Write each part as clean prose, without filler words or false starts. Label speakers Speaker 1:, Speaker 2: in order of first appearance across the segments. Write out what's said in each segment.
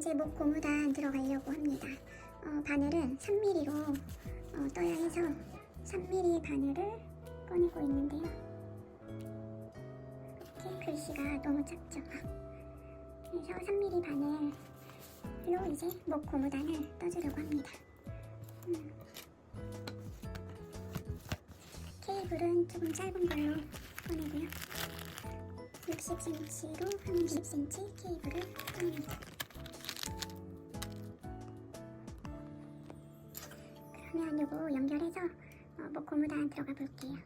Speaker 1: 이제 목 고무단 들어가려고 합니다. 바늘은 3mm로 떠야 해서 3mm 바늘을 꺼내고 있는데요. 이렇게 글씨가 너무 작죠. 그래서 3mm 바늘로 이제 목 고무단을 떠주려고 합니다. 케이블은 조금 짧은 걸로 꺼내고요. 60cm로 30cm 케이블을 꺼냅니다. 그러면 요거 연결해서 목 고무단 들어가 볼게요.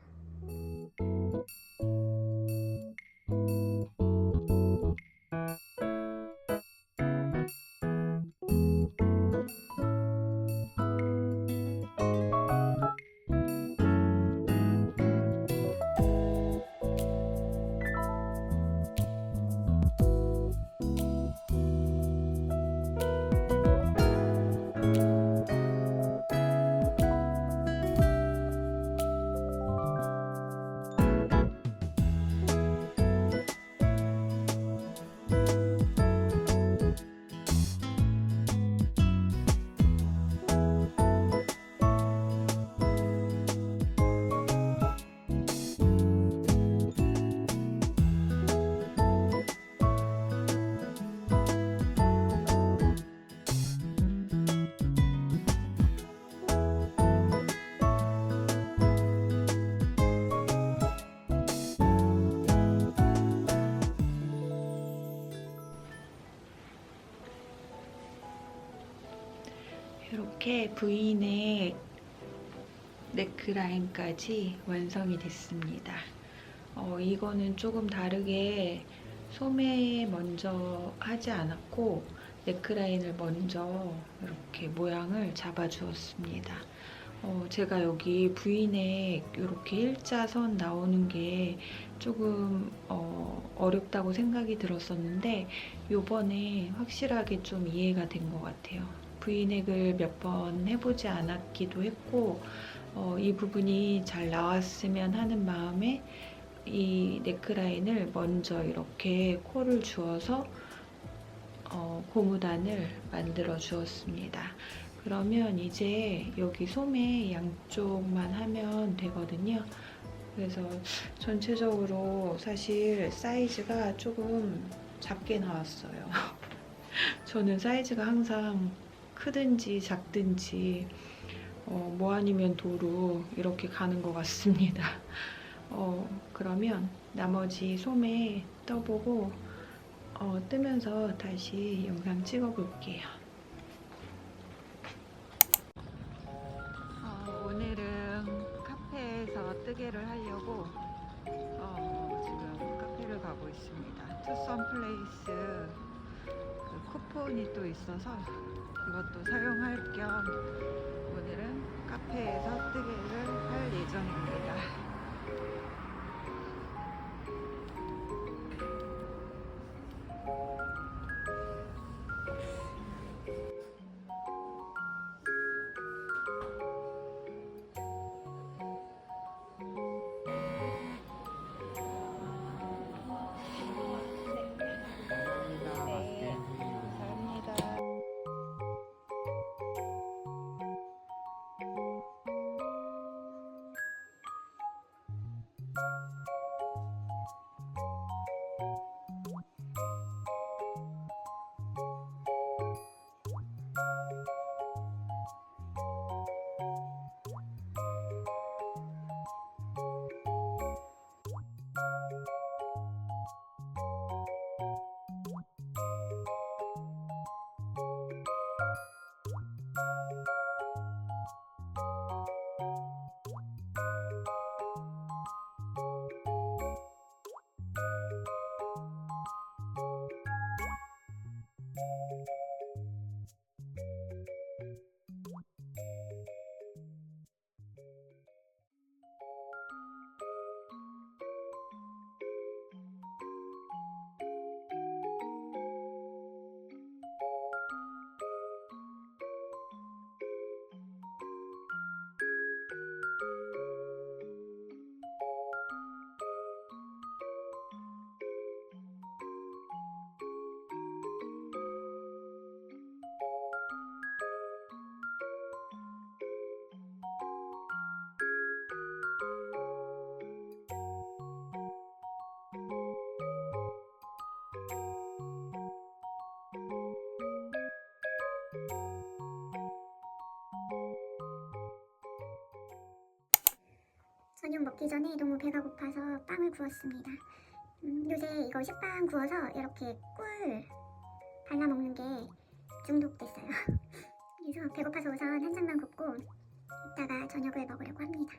Speaker 2: 이렇게 V넥 네크라인까지 완성이 됐습니다. 이거는 조금 다르게 소매 먼저 하지 않았고 네크라인을 먼저 이렇게 모양을 잡아 주었습니다. 제가 여기 V넥 이렇게 일자선 나오는 게 조금 어렵다고 생각이 들었었는데 요번에 확실하게 좀 이해가 된 것 같아요. V넥을 몇 번 해보지 않았기도 했고 이 부분이 잘 나왔으면 하는 마음에 이 네크라인을 먼저 이렇게 코를 주어서 고무단을 만들어 주었습니다. 그러면 이제 여기 소매 양쪽만 하면 되거든요. 그래서 전체적으로 사실 사이즈가 조금 작게 나왔어요. 저는 사이즈가 항상 크든지 작든지 뭐 아니면 도로 이렇게 가는 것 같습니다. 그러면 나머지 소매 떠보고 뜨면서 다시 영상 찍어 볼게요. 오늘은 카페에서 뜨개를 하려고 지금 카페를 가고 있습니다. 투썸 플레이스 쿠폰이 또 있어서 그것도 사용할 겸 오늘은 카페에서 뜨개를 할 예정입니다.
Speaker 1: 저녁 먹기 전에 너무 배가 고파서 빵을 구웠습니다. 요새 이거 식빵 구워서 이렇게 꿀 발라 먹는 게 중독됐어요. 그래서 배고파서 우선 한 장만 굽고 이따가 저녁을 먹으려고 합니다.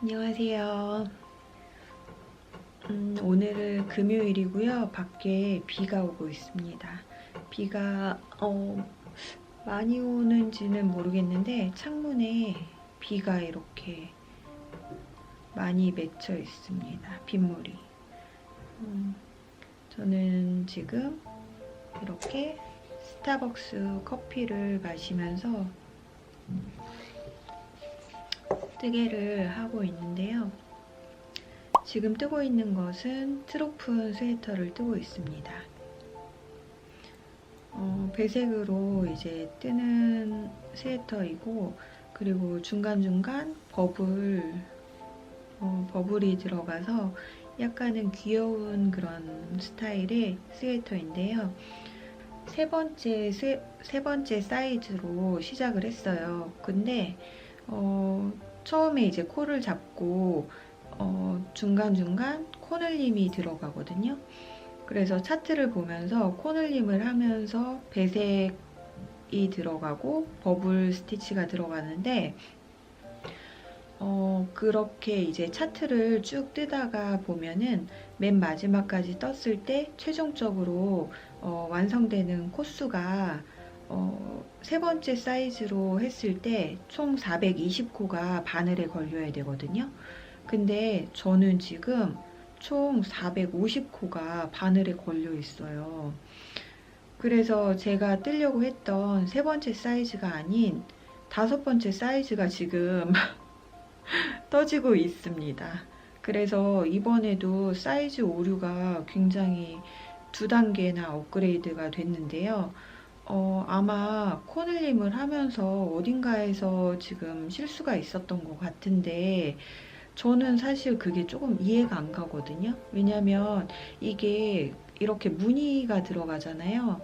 Speaker 2: 안녕하세요. 오늘은 금요일이고요. 밖에 비가 오고 있습니다. 비가 많이 오는지는 모르겠는데 창문에 비가 이렇게 많이 맺혀 있습니다. 빗물이. 저는 지금 이렇게 스타벅스 커피를 마시면서 뜨개를 하고 있는데요. 지금 뜨고 있는 것은 트로픈 스웨터를 뜨고 있습니다. 배색으로 이제 뜨는 스웨터이고, 그리고 중간중간 버블이 들어가서 약간은 귀여운 그런 스타일의 스웨터인데요. 세 번째 사이즈로 시작을 했어요. 근데 처음에 이제 코를 잡고 중간중간 코늘림이 들어가거든요. 그래서 차트를 보면서 코늘림을 하면서 배색이 들어가고 버블 스티치가 들어가는데 그렇게 이제 차트를 쭉 뜨다가 보면은 맨 마지막까지 떴을 때 최종적으로 완성되는 코수가 세 번째 사이즈로 했을 때 총 420코가 바늘에 걸려야 되거든요. 근데 저는 지금 총 450코가 바늘에 걸려 있어요. 그래서 제가 뜨려고 했던 세 번째 사이즈가 아닌 5번째 사이즈가 지금 떠지고 있습니다. 그래서 이번에도 사이즈 오류가 굉장히 2단계나 업그레이드가 됐는데요. 아마 코늘림을 하면서 어딘가에서 지금 실수가 있었던 것 같은데 저는 사실 그게 조금 이해가 안 가거든요. 왜냐면 이게 이렇게 무늬가 들어가잖아요.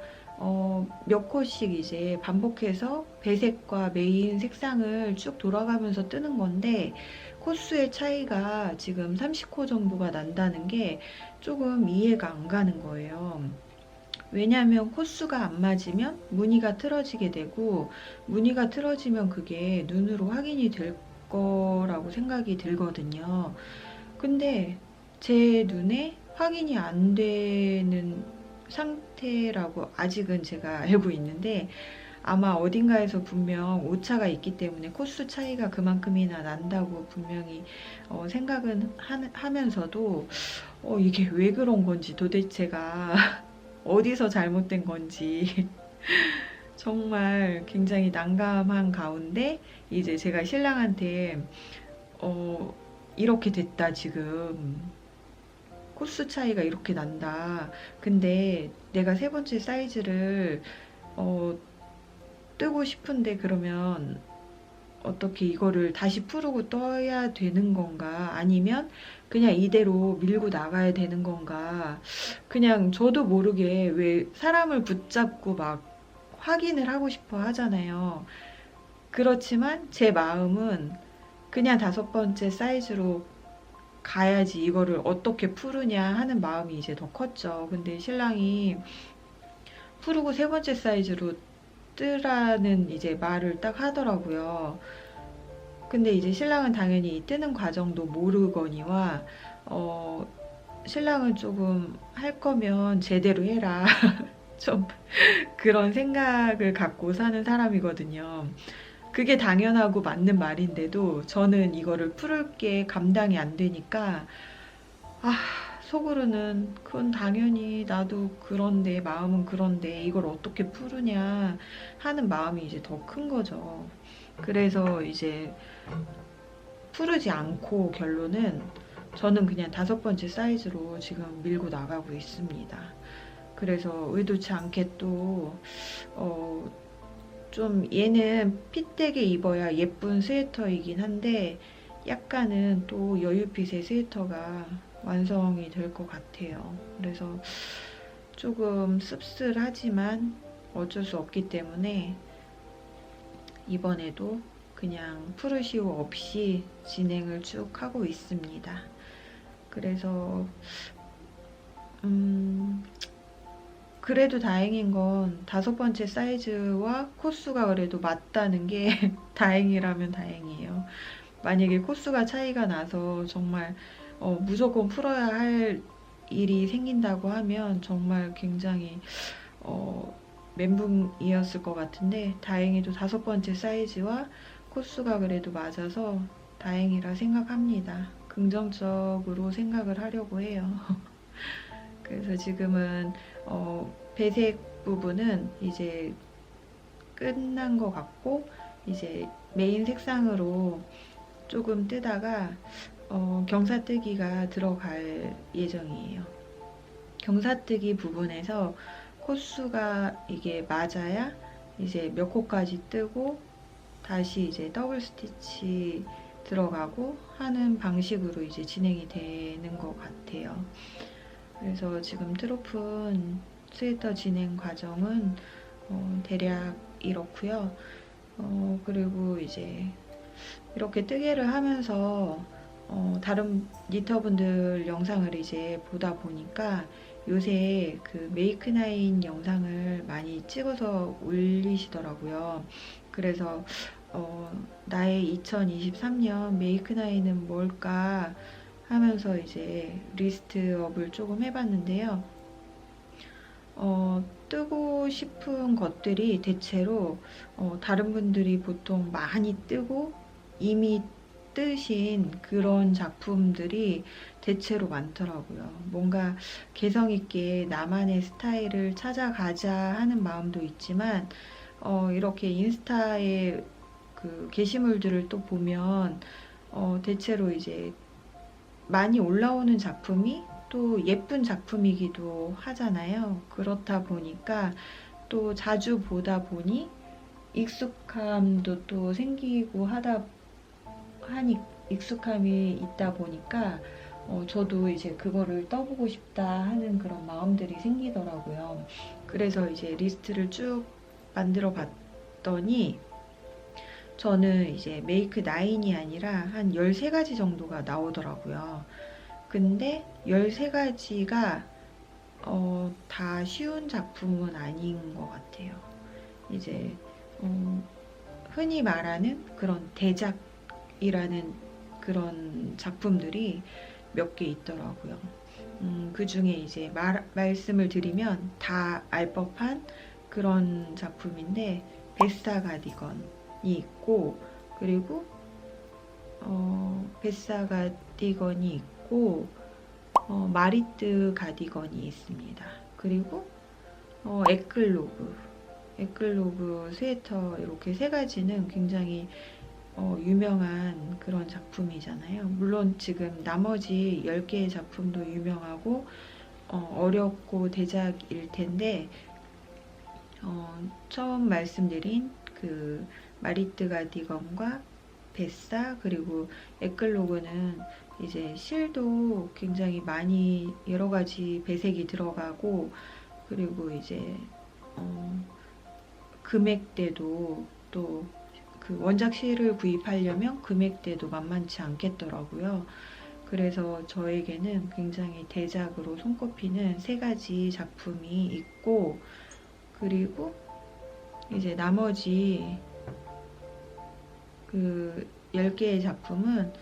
Speaker 2: 몇 코씩 이제 반복해서 배색과 메인 색상을 쭉 돌아가면서 뜨는 건데 코수의 차이가 지금 30코 정도가 난다는 게 조금 이해가 안 가는 거예요. 왜냐하면 코수가 안 맞으면 무늬가 틀어지게 되고, 무늬가 틀어지면 그게 눈으로 확인이 될 거라고 생각이 들거든요. 근데 제 눈에 확인이 안 되는 상태라고 아직은 제가 알고 있는데, 아마 어딘가에서 분명 오차가 있기 때문에 코수 차이가 그만큼이나 난다고 분명히 생각은 하면서도 이게 왜 그런 건지, 도대체가 어디서 잘못된 건지 정말 굉장히 난감한 가운데 이제 제가 신랑한테 이렇게 됐다 지금. 코스 차이가 이렇게 난다. 근데 내가 세 번째 사이즈를 어, 뜨고 싶은데 그러면 어떻게 이거를 다시 풀고 떠야 되는 건가? 아니면 그냥 이대로 밀고 나가야 되는 건가? 그냥 저도 모르게 왜 사람을 붙잡고 막 확인을 하고 싶어 하잖아요. 그렇지만 제 마음은 그냥 다섯 번째 사이즈로 가야지 이거를 어떻게 푸르냐 하는 마음이 이제 더 컸죠. 근데 신랑이 푸르고 세 번째 사이즈로 뜨라는 이제 말을 딱 하더라고요. 근데 이제 신랑은 당연히 이 뜨는 과정도 모르거니와 어, 신랑은 조금 할 거면 제대로 해라. 좀 그런 생각을 갖고 사는 사람이거든요. 그게 당연하고 맞는 말인데도 저는 이거를 풀을 게 감당이 안 되니까 아, 속으로는 그건 당연히 나도 그런데 마음은 그런데 이걸 어떻게 푸르냐 하는 마음이 이제 더 큰 거죠. 그래서 이제 푸르지 않고 결론은 저는 그냥 다섯 번째 사이즈로 지금 밀고 나가고 있습니다. 그래서 의도치 않게 또, 좀 얘는 핏되게 입어야 예쁜 스웨터이긴 한데 약간은 또 여유핏의 스웨터가 완성이 될 것 같아요. 그래서 조금 씁쓸하지만 어쩔 수 없기 때문에 이번에도 그냥 푸르시오 없이 진행을 쭉 하고 있습니다. 그래서 그래도 다행인 건 다섯 번째 사이즈와 코스가 그래도 맞다는 게 다행이라면 다행이에요. 만약에 코스가 차이가 나서 정말 무조건 풀어야 할 일이 생긴다고 하면 정말 굉장히 멘붕이었을 것 같은데 다행히도 다섯 번째 사이즈와 코스가 그래도 맞아서 다행이라 생각합니다. 긍정적으로 생각을 하려고 해요. 그래서 지금은 배색 부분은 이제 끝난 것 같고 이제 메인 색상으로 조금 뜨다가 경사뜨기가 들어갈 예정이에요. 경사뜨기 부분에서 코수가 이게 맞아야 이제 몇 코까지 뜨고 다시 이제 더블 스티치 들어가고 하는 방식으로 이제 진행이 되는 것 같아요. 그래서 지금 트로픈 스웨터 진행 과정은 대략 이렇고요. 그리고 이제 이렇게 뜨개를 하면서 다른 니터분들 영상을 이제 보다 보니까 요새 그 메이크나인 영상을 많이 찍어서 올리시더라고요. 그래서 나의 2023년 메이크나인은 뭘까 하면서 이제 리스트업을 조금 해봤는데요. 뜨고 싶은 것들이 대체로 다른 분들이 보통 많이 뜨고 이미 뜨신 그런 작품들이 대체로 많더라고요. 뭔가 개성 있게 나만의 스타일을 찾아가자 하는 마음도 있지만 이렇게 인스타에 그 게시물들을 또 보면 대체로 이제 많이 올라오는 작품이 또 예쁜 작품이기도 하잖아요. 그렇다 보니까 또 자주 보다 보니 익숙함도 또 생기고 하니 익숙함이 있다 보니까 저도 이제 그거를 떠보고 싶다 하는 그런 마음들이 생기더라고요. 그래서 이제 리스트를 쭉 만들어 봤더니 저는 이제 메이크 9이 아니라 한 13가지 정도가 나오더라고요. 근데 13가지가 다 쉬운 작품은 아닌 것 같아요. 이제 흔히 말하는 그런 대작이라는 그런 작품들이 몇 개 있더라고요. 그 중에 이제 말씀을 드리면 다 알 법한 그런 작품인데 베사 가디건이 있고 그리고 베사 가디건이 있고 마리뜨 가디건이 있습니다. 그리고 에클로그 스웨터 이렇게 세 가지는 굉장히 유명한 그런 작품이잖아요. 물론 지금 나머지 10개의 작품도 유명하고 어렵고 대작일 텐데 처음 말씀드린 그 마리트 가디건과 베사 그리고 에클로그는 이제 실도 굉장히 많이 여러 가지 배색이 들어가고 그리고 이제 금액대도 또 그 원작 실을 구입하려면 금액대도 만만치 않겠더라고요. 그래서 저에게는 굉장히 대작으로 손꼽히는 3가지 작품이 있고 그리고 이제 나머지 그 10개의 작품은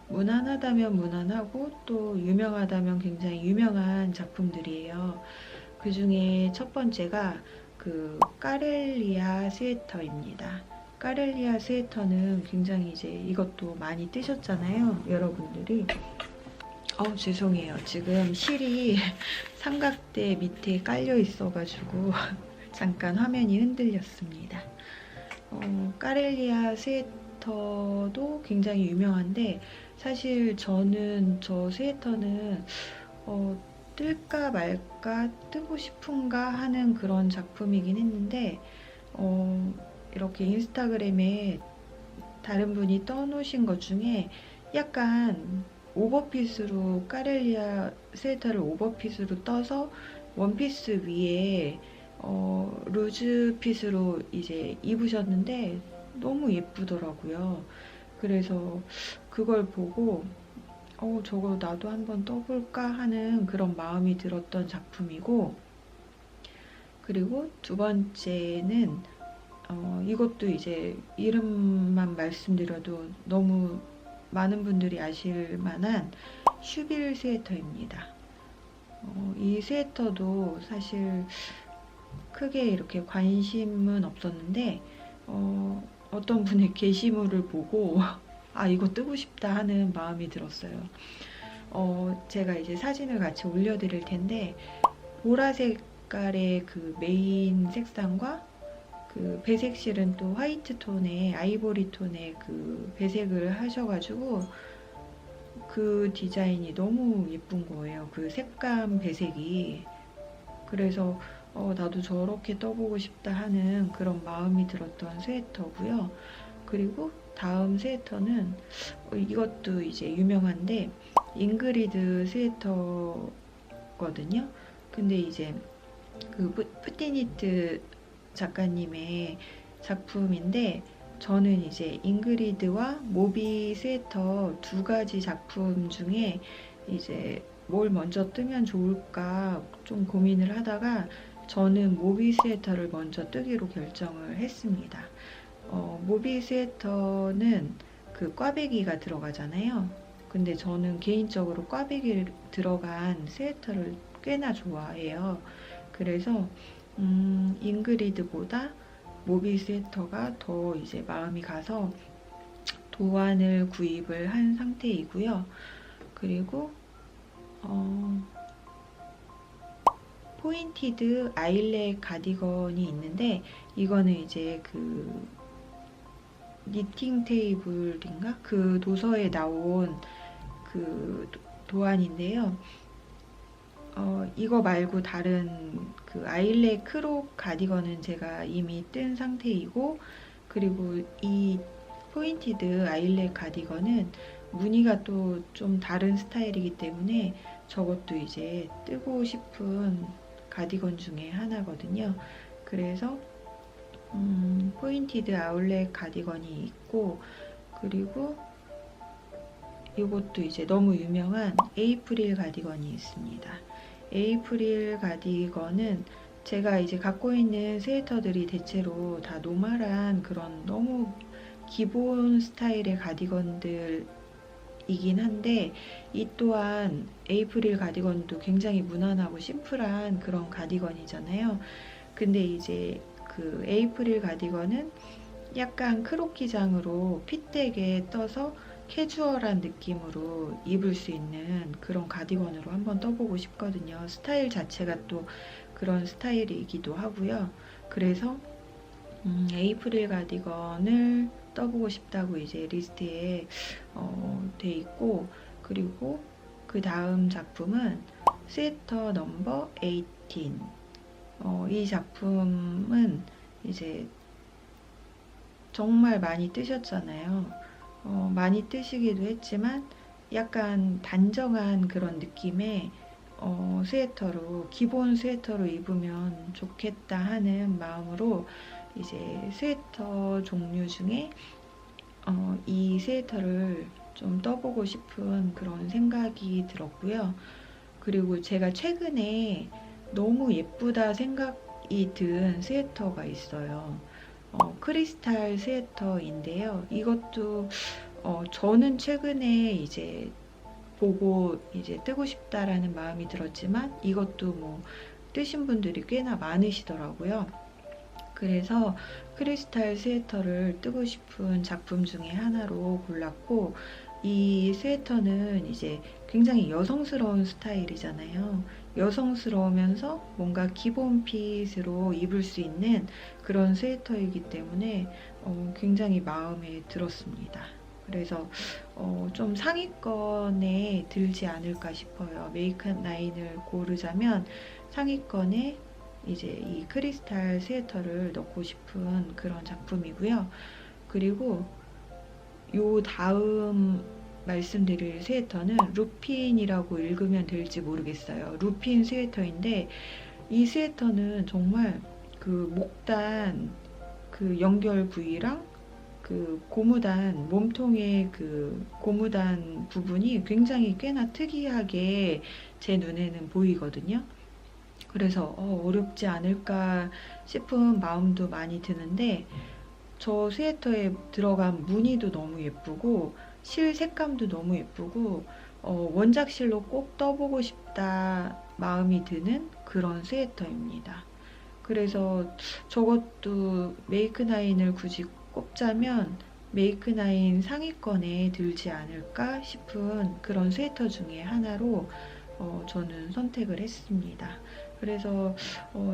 Speaker 2: 무난하다면 무난하고 또 유명하다면 굉장히 유명한 작품들이에요. 그 중에 첫 번째가 그 까렐리아 스웨터입니다. 까렐리아 스웨터는 굉장히 이제 이것도 많이 뜨셨잖아요. 여러분들이. 죄송해요. 지금 실이 삼각대 밑에 깔려 있어가지고 잠깐 화면이 흔들렸습니다. 까렐리아 스웨터도 굉장히 유명한데 사실 저는 저 스웨터는 뜰까 말까 뜨고 싶은가 하는 그런 작품이긴 했는데 이렇게 인스타그램에 다른 분이 떠놓으신 것 중에 약간 오버핏으로 까렐리아 스웨터를 오버핏으로 떠서 원피스 위에 루즈 핏으로 이제 입으셨는데 너무 예쁘더라고요. 그래서 그걸 보고 저거 나도 한번 떠볼까 하는 그런 마음이 들었던 작품이고 그리고 두 번째는 이것도 이제 이름만 말씀드려도 너무 많은 분들이 아실 만한 슈빌 스웨터입니다. 이 스웨터도 사실 크게 이렇게 관심은 없었는데 어떤 분의 게시물을 보고 아 이거 뜨고 싶다 하는 마음이 들었어요. 제가 이제 사진을 같이 올려드릴 텐데 보라 색깔의 그 메인 색상과 그 배색 실은 또 화이트 톤에 아이보리 톤의 그 배색을 하셔가지고 그 디자인이 너무 예쁜 거예요. 그 색감 배색이. 그래서 나도 저렇게 떠보고 싶다 하는 그런 마음이 들었던 스웨터고요. 그리고 다음 스웨터는 이것도 이제 유명한데 잉그리드 스웨터거든요. 근데 이제 그 푸티니트 작가님의 작품인데 저는 이제 잉그리드와 모비 스웨터 2가지 작품 중에 이제 뭘 먼저 뜨면 좋을까 좀 고민을 하다가 저는 모비 스웨터를 먼저 뜨기로 결정을 했습니다. 모비 스웨터는 그 꽈배기가 들어가잖아요. 근데 저는 개인적으로 꽈배기 들어간 스웨터를 꽤나 좋아해요. 그래서 잉그리드보다 모비 스웨터가 더 이제 마음이 가서 도안을 구입을 한 상태이고요. 그리고 포인티드 아일렛 가디건이 있는데 이거는 이제 그 니팅 테이블인가? 그 도서에 나온 그 도안인데요. 이거 말고 다른 그 아일렛 크롭 가디건은 제가 이미 뜬 상태이고 그리고 이 포인티드 아일렛 가디건은 무늬가 또 좀 다른 스타일이기 때문에 저것도 이제 뜨고 싶은 가디건 중에 하나거든요. 그래서 포인티드 아울렛 가디건이 있고 그리고 이것도 이제 너무 유명한 에이프릴 가디건이 있습니다. 에이프릴 가디건은 제가 이제 갖고 있는 스웨터들이 대체로 다 노멀한 그런 너무 기본 스타일의 가디건들이긴 한데 이 또한 에이프릴 가디건도 굉장히 무난하고 심플한 그런 가디건이잖아요. 근데 이제 그 에이프릴 가디건은 약간 크롭 기장으로 핏되게 떠서 캐주얼한 느낌으로 입을 수 있는 그런 가디건으로 한번 떠보고 싶거든요. 스타일 자체가 또 그런 스타일이기도 하고요. 그래서 에이프릴 가디건을 떠보고 싶다고 이제 리스트에 돼 있고, 그리고 그 다음 작품은 스웨터 넘버 18. 이 작품은 이제 정말 많이 뜨셨잖아요. 많이 뜨시기도 했지만 약간 단정한 그런 느낌의 스웨터로, 기본 스웨터로 입으면 좋겠다 하는 마음으로 이제 스웨터 종류 중에 이 스웨터를 좀 떠보고 싶은 그런 생각이 들었고요. 그리고 제가 최근에 너무 예쁘다 생각이 든 스웨터가 있어요. 크리스탈 스웨터인데요. 이것도 저는 최근에 이제 보고 이제 뜨고 싶다라는 마음이 들었지만 이것도 뭐 뜨신 분들이 꽤나 많으시더라고요. 그래서 크리스탈 스웨터를 뜨고 싶은 작품 중에 하나로 골랐고, 이 스웨터는 이제 굉장히 여성스러운 스타일이잖아요. 여성스러우면서 뭔가 기본 핏으로 입을 수 있는 그런 스웨터이기 때문에 굉장히 마음에 들었습니다. 그래서 좀 상위권에 들지 않을까 싶어요. 메이크업 라인을 고르자면 상위권에 이제 이 크리스탈 스웨터를 넣고 싶은 그런 작품이고요. 그리고 요 다음 말씀드릴 스웨터는 루핀이라고 읽으면 될지 모르겠어요. 루핀 스웨터인데 이 스웨터는 정말 그 목단 그 연결 부위랑 그 고무단, 몸통의 그 고무단 부분이 굉장히 꽤나 특이하게 제 눈에는 보이거든요. 그래서 어렵지 않을까 싶은 마음도 많이 드는데, 저 스웨터에 들어간 무늬도 너무 예쁘고 실 색감도 너무 예쁘고 원작실로 꼭 떠보고 싶다 마음이 드는 그런 스웨터입니다. 그래서 저것도 메이크나인을 굳이 꼽자면 메이크나인 상위권에 들지 않을까 싶은 그런 스웨터 중에 하나로 저는 선택을 했습니다. 그래서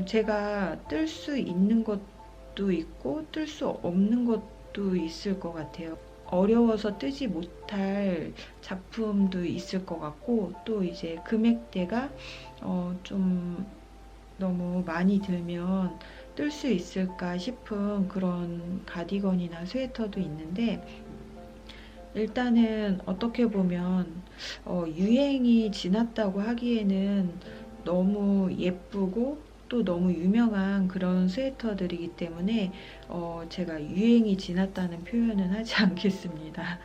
Speaker 2: 제가 뜰 수 있는 것도 있고 뜰 수 없는 것도 있을 것 같아요. 어려워서 뜨지 못할 작품도 있을 것 같고, 또 이제 금액대가 좀 너무 많이 들면 뜰 수 있을까 싶은 그런 가디건이나 스웨터도 있는데, 일단은 어떻게 보면 유행이 지났다고 하기에는 너무 예쁘고 또 너무 유명한 그런 스웨터들이기 때문에 제가 유행이 지났다는 표현은 하지 않겠습니다.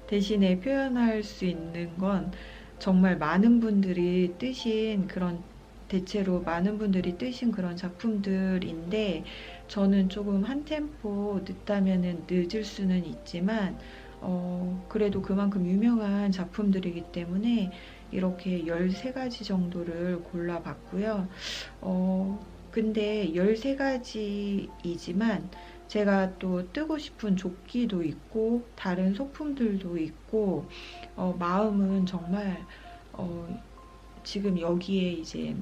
Speaker 2: 대신에 표현할 수 있는 건 정말 많은 분들이 뜨신 그런, 대체로 많은 분들이 뜨신 그런 작품들인데, 저는 조금 한 템포 늦다면은 늦을 수는 있지만 그래도 그만큼 유명한 작품들이기 때문에 이렇게 13가지 정도를 골라봤고요. 근데 13가지이지만 제가 또 뜨고 싶은 조끼도 있고 다른 소품들도 있고 마음은 정말 지금 여기에 이제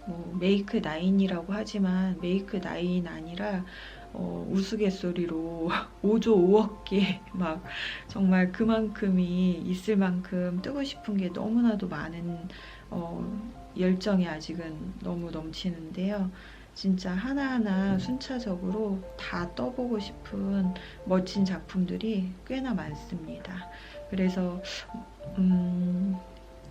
Speaker 2: 뭐 메이크 나인이라고 하지만 메이크 나인 아니라 우스갯소리로 5조 5억 개 막 정말 그만큼이 있을 만큼 뜨고 싶은 게 너무나도 많은 열정이 아직은 너무 넘치는데요. 진짜 하나하나 순차적으로 다 떠보고 싶은 멋진 작품들이 꽤나 많습니다. 그래서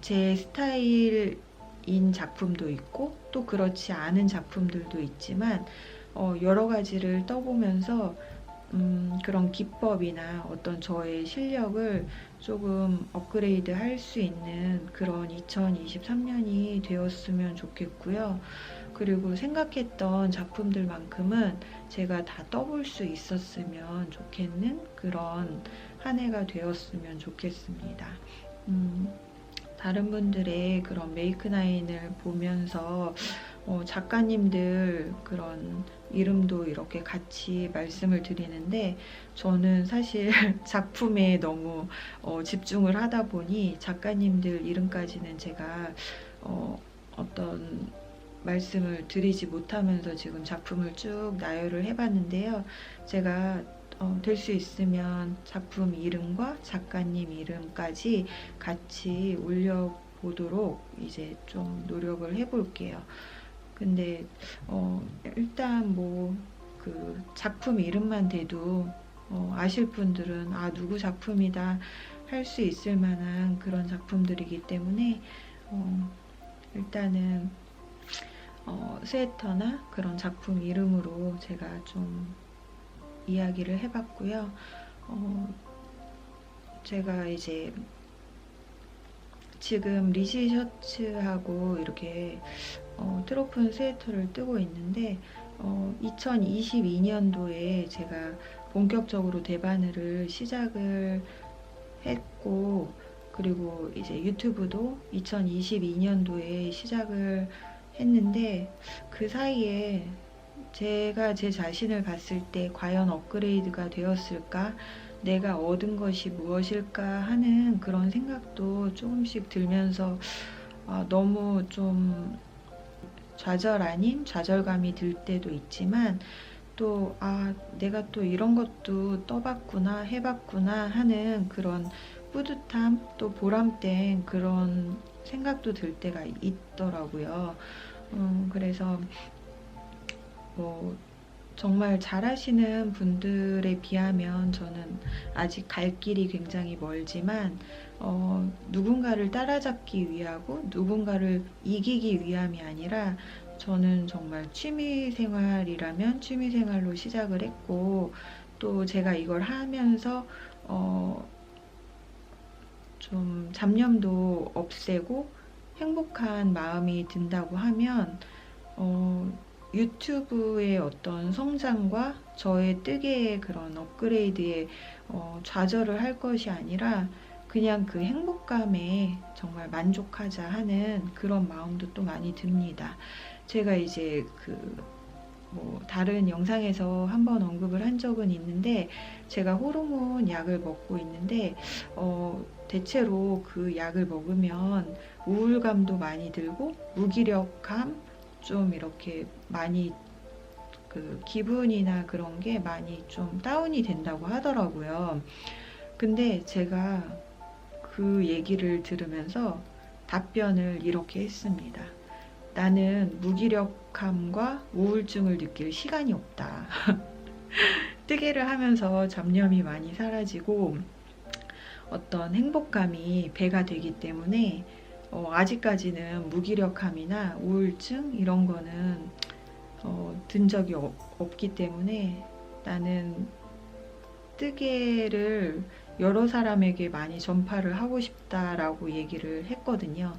Speaker 2: 제 스타일인 작품도 있고 또 그렇지 않은 작품들도 있지만 여러 가지를 떠보면서 그런 기법이나 어떤 저의 실력을 조금 업그레이드 할 수 있는 그런 2023년이 되었으면 좋겠고요. 그리고 생각했던 작품들만큼은 제가 다 떠볼 수 있었으면 좋겠는 그런 한 해가 되었으면 좋겠습니다. 다른 분들의 그런 메이크나인을 보면서 작가님들 그런 이름도 이렇게 같이 말씀을 드리는데, 저는 사실 작품에 너무 집중을 하다 보니 작가님들 이름까지는 제가 어떤 말씀을 드리지 못하면서 지금 작품을 쭉 나열을 해봤는데요. 제가 될 수 있으면 작품 이름과 작가님 이름까지 같이 올려보도록 이제 좀 노력을 해볼게요. 근데 일단 뭐 그 작품 이름만 대도 아실 분들은 누구 작품이다 할 수 있을 만한 그런 작품들이기 때문에 일단은 스웨터나 그런 작품 이름으로 제가 좀 이야기를 해봤고요. 제가 이제 지금 리시 셔츠하고 이렇게 트로픈 스웨터를 뜨고 있는데 2022년도에 제가 본격적으로 대바늘을 시작을 했고, 그리고 이제 유튜브도 2022년도에 시작을 했는데 그 사이에 제가 제 자신을 봤을 때 과연 업그레이드가 되었을까? 내가 얻은 것이 무엇일까 하는 그런 생각도 조금씩 들면서 너무 좀 좌절 아닌 좌절감이 들 때도 있지만 또 내가 또 이런 것도 떠봤구나 해봤구나 하는 그런 뿌듯함 또 보람된 그런 생각도 들 때가 있더라고요. 그래서 뭐 정말 잘하시는 분들에 비하면 저는 아직 갈 길이 굉장히 멀지만 누군가를 따라잡기 위하고 누군가를 이기기 위함이 아니라 저는 정말 취미생활이라면 취미생활로 시작을 했고 또 제가 이걸 하면서 좀 잡념도 없애고 행복한 마음이 든다고 하면 유튜브의 어떤 성장과 저의 뜨개의 그런 업그레이드에 좌절을 할 것이 아니라 그냥 그 행복감에 정말 만족하자 하는 그런 마음도 또 많이 듭니다. 제가 이제 뭐 다른 영상에서 한번 언급을 한 적은 있는데 제가 호르몬 약을 먹고 있는데 대체로 그 약을 먹으면 우울감도 많이 들고 무기력감 좀 이렇게 많이 그 기분이나 그런 게 많이 좀 다운이 된다고 하더라고요. 근데 제가 그 얘기를 들으면서 답변을 이렇게 했습니다. 나는 무기력함과 우울증을 느낄 시간이 없다. 뜨개를 하면서 잡념이 많이 사라지고 어떤 행복감이 배가 되기 때문에 아직까지는 무기력함이나 우울증 이런 거는 든 적이 없기 때문에 나는 뜨개를 여러 사람에게 많이 전파를 하고 싶다라고 얘기를 했거든요.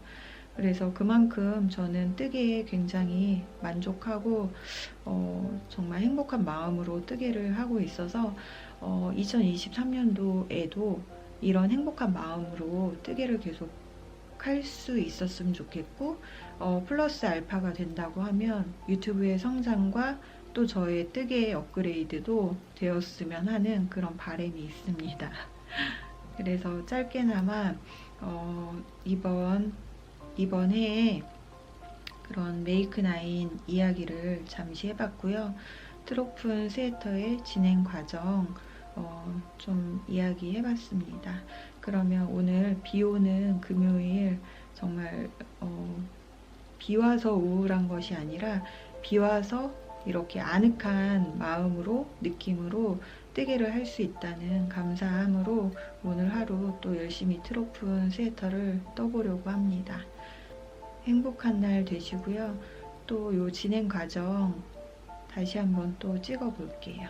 Speaker 2: 그래서 그만큼 저는 뜨개에 굉장히 만족하고 정말 행복한 마음으로 뜨개를 하고 있어서 2023년도에도 이런 행복한 마음으로 뜨개를 계속 할 수 있었으면 좋겠고 플러스 알파가 된다고 하면 유튜브의 성장과 또 저의 뜨개의 업그레이드도 되었으면 하는 그런 바람이 있습니다. 그래서 짧게나마 이번 해에 그런 메이크나인 이야기를 잠시 해봤고요. 트로픈 스웨터의 진행 과정 좀 이야기해봤습니다. 그러면 오늘 비 오는 금요일 정말 비 와서 우울한 것이 아니라 비 와서 이렇게 아늑한 마음으로 느낌으로 뜨개를 할 수 있다는 감사함으로 오늘 하루 또 열심히 트로픈 스웨터를 떠보려고 합니다. 행복한 날 되시고요. 또 요 진행 과정 다시 한번 또 찍어 볼게요.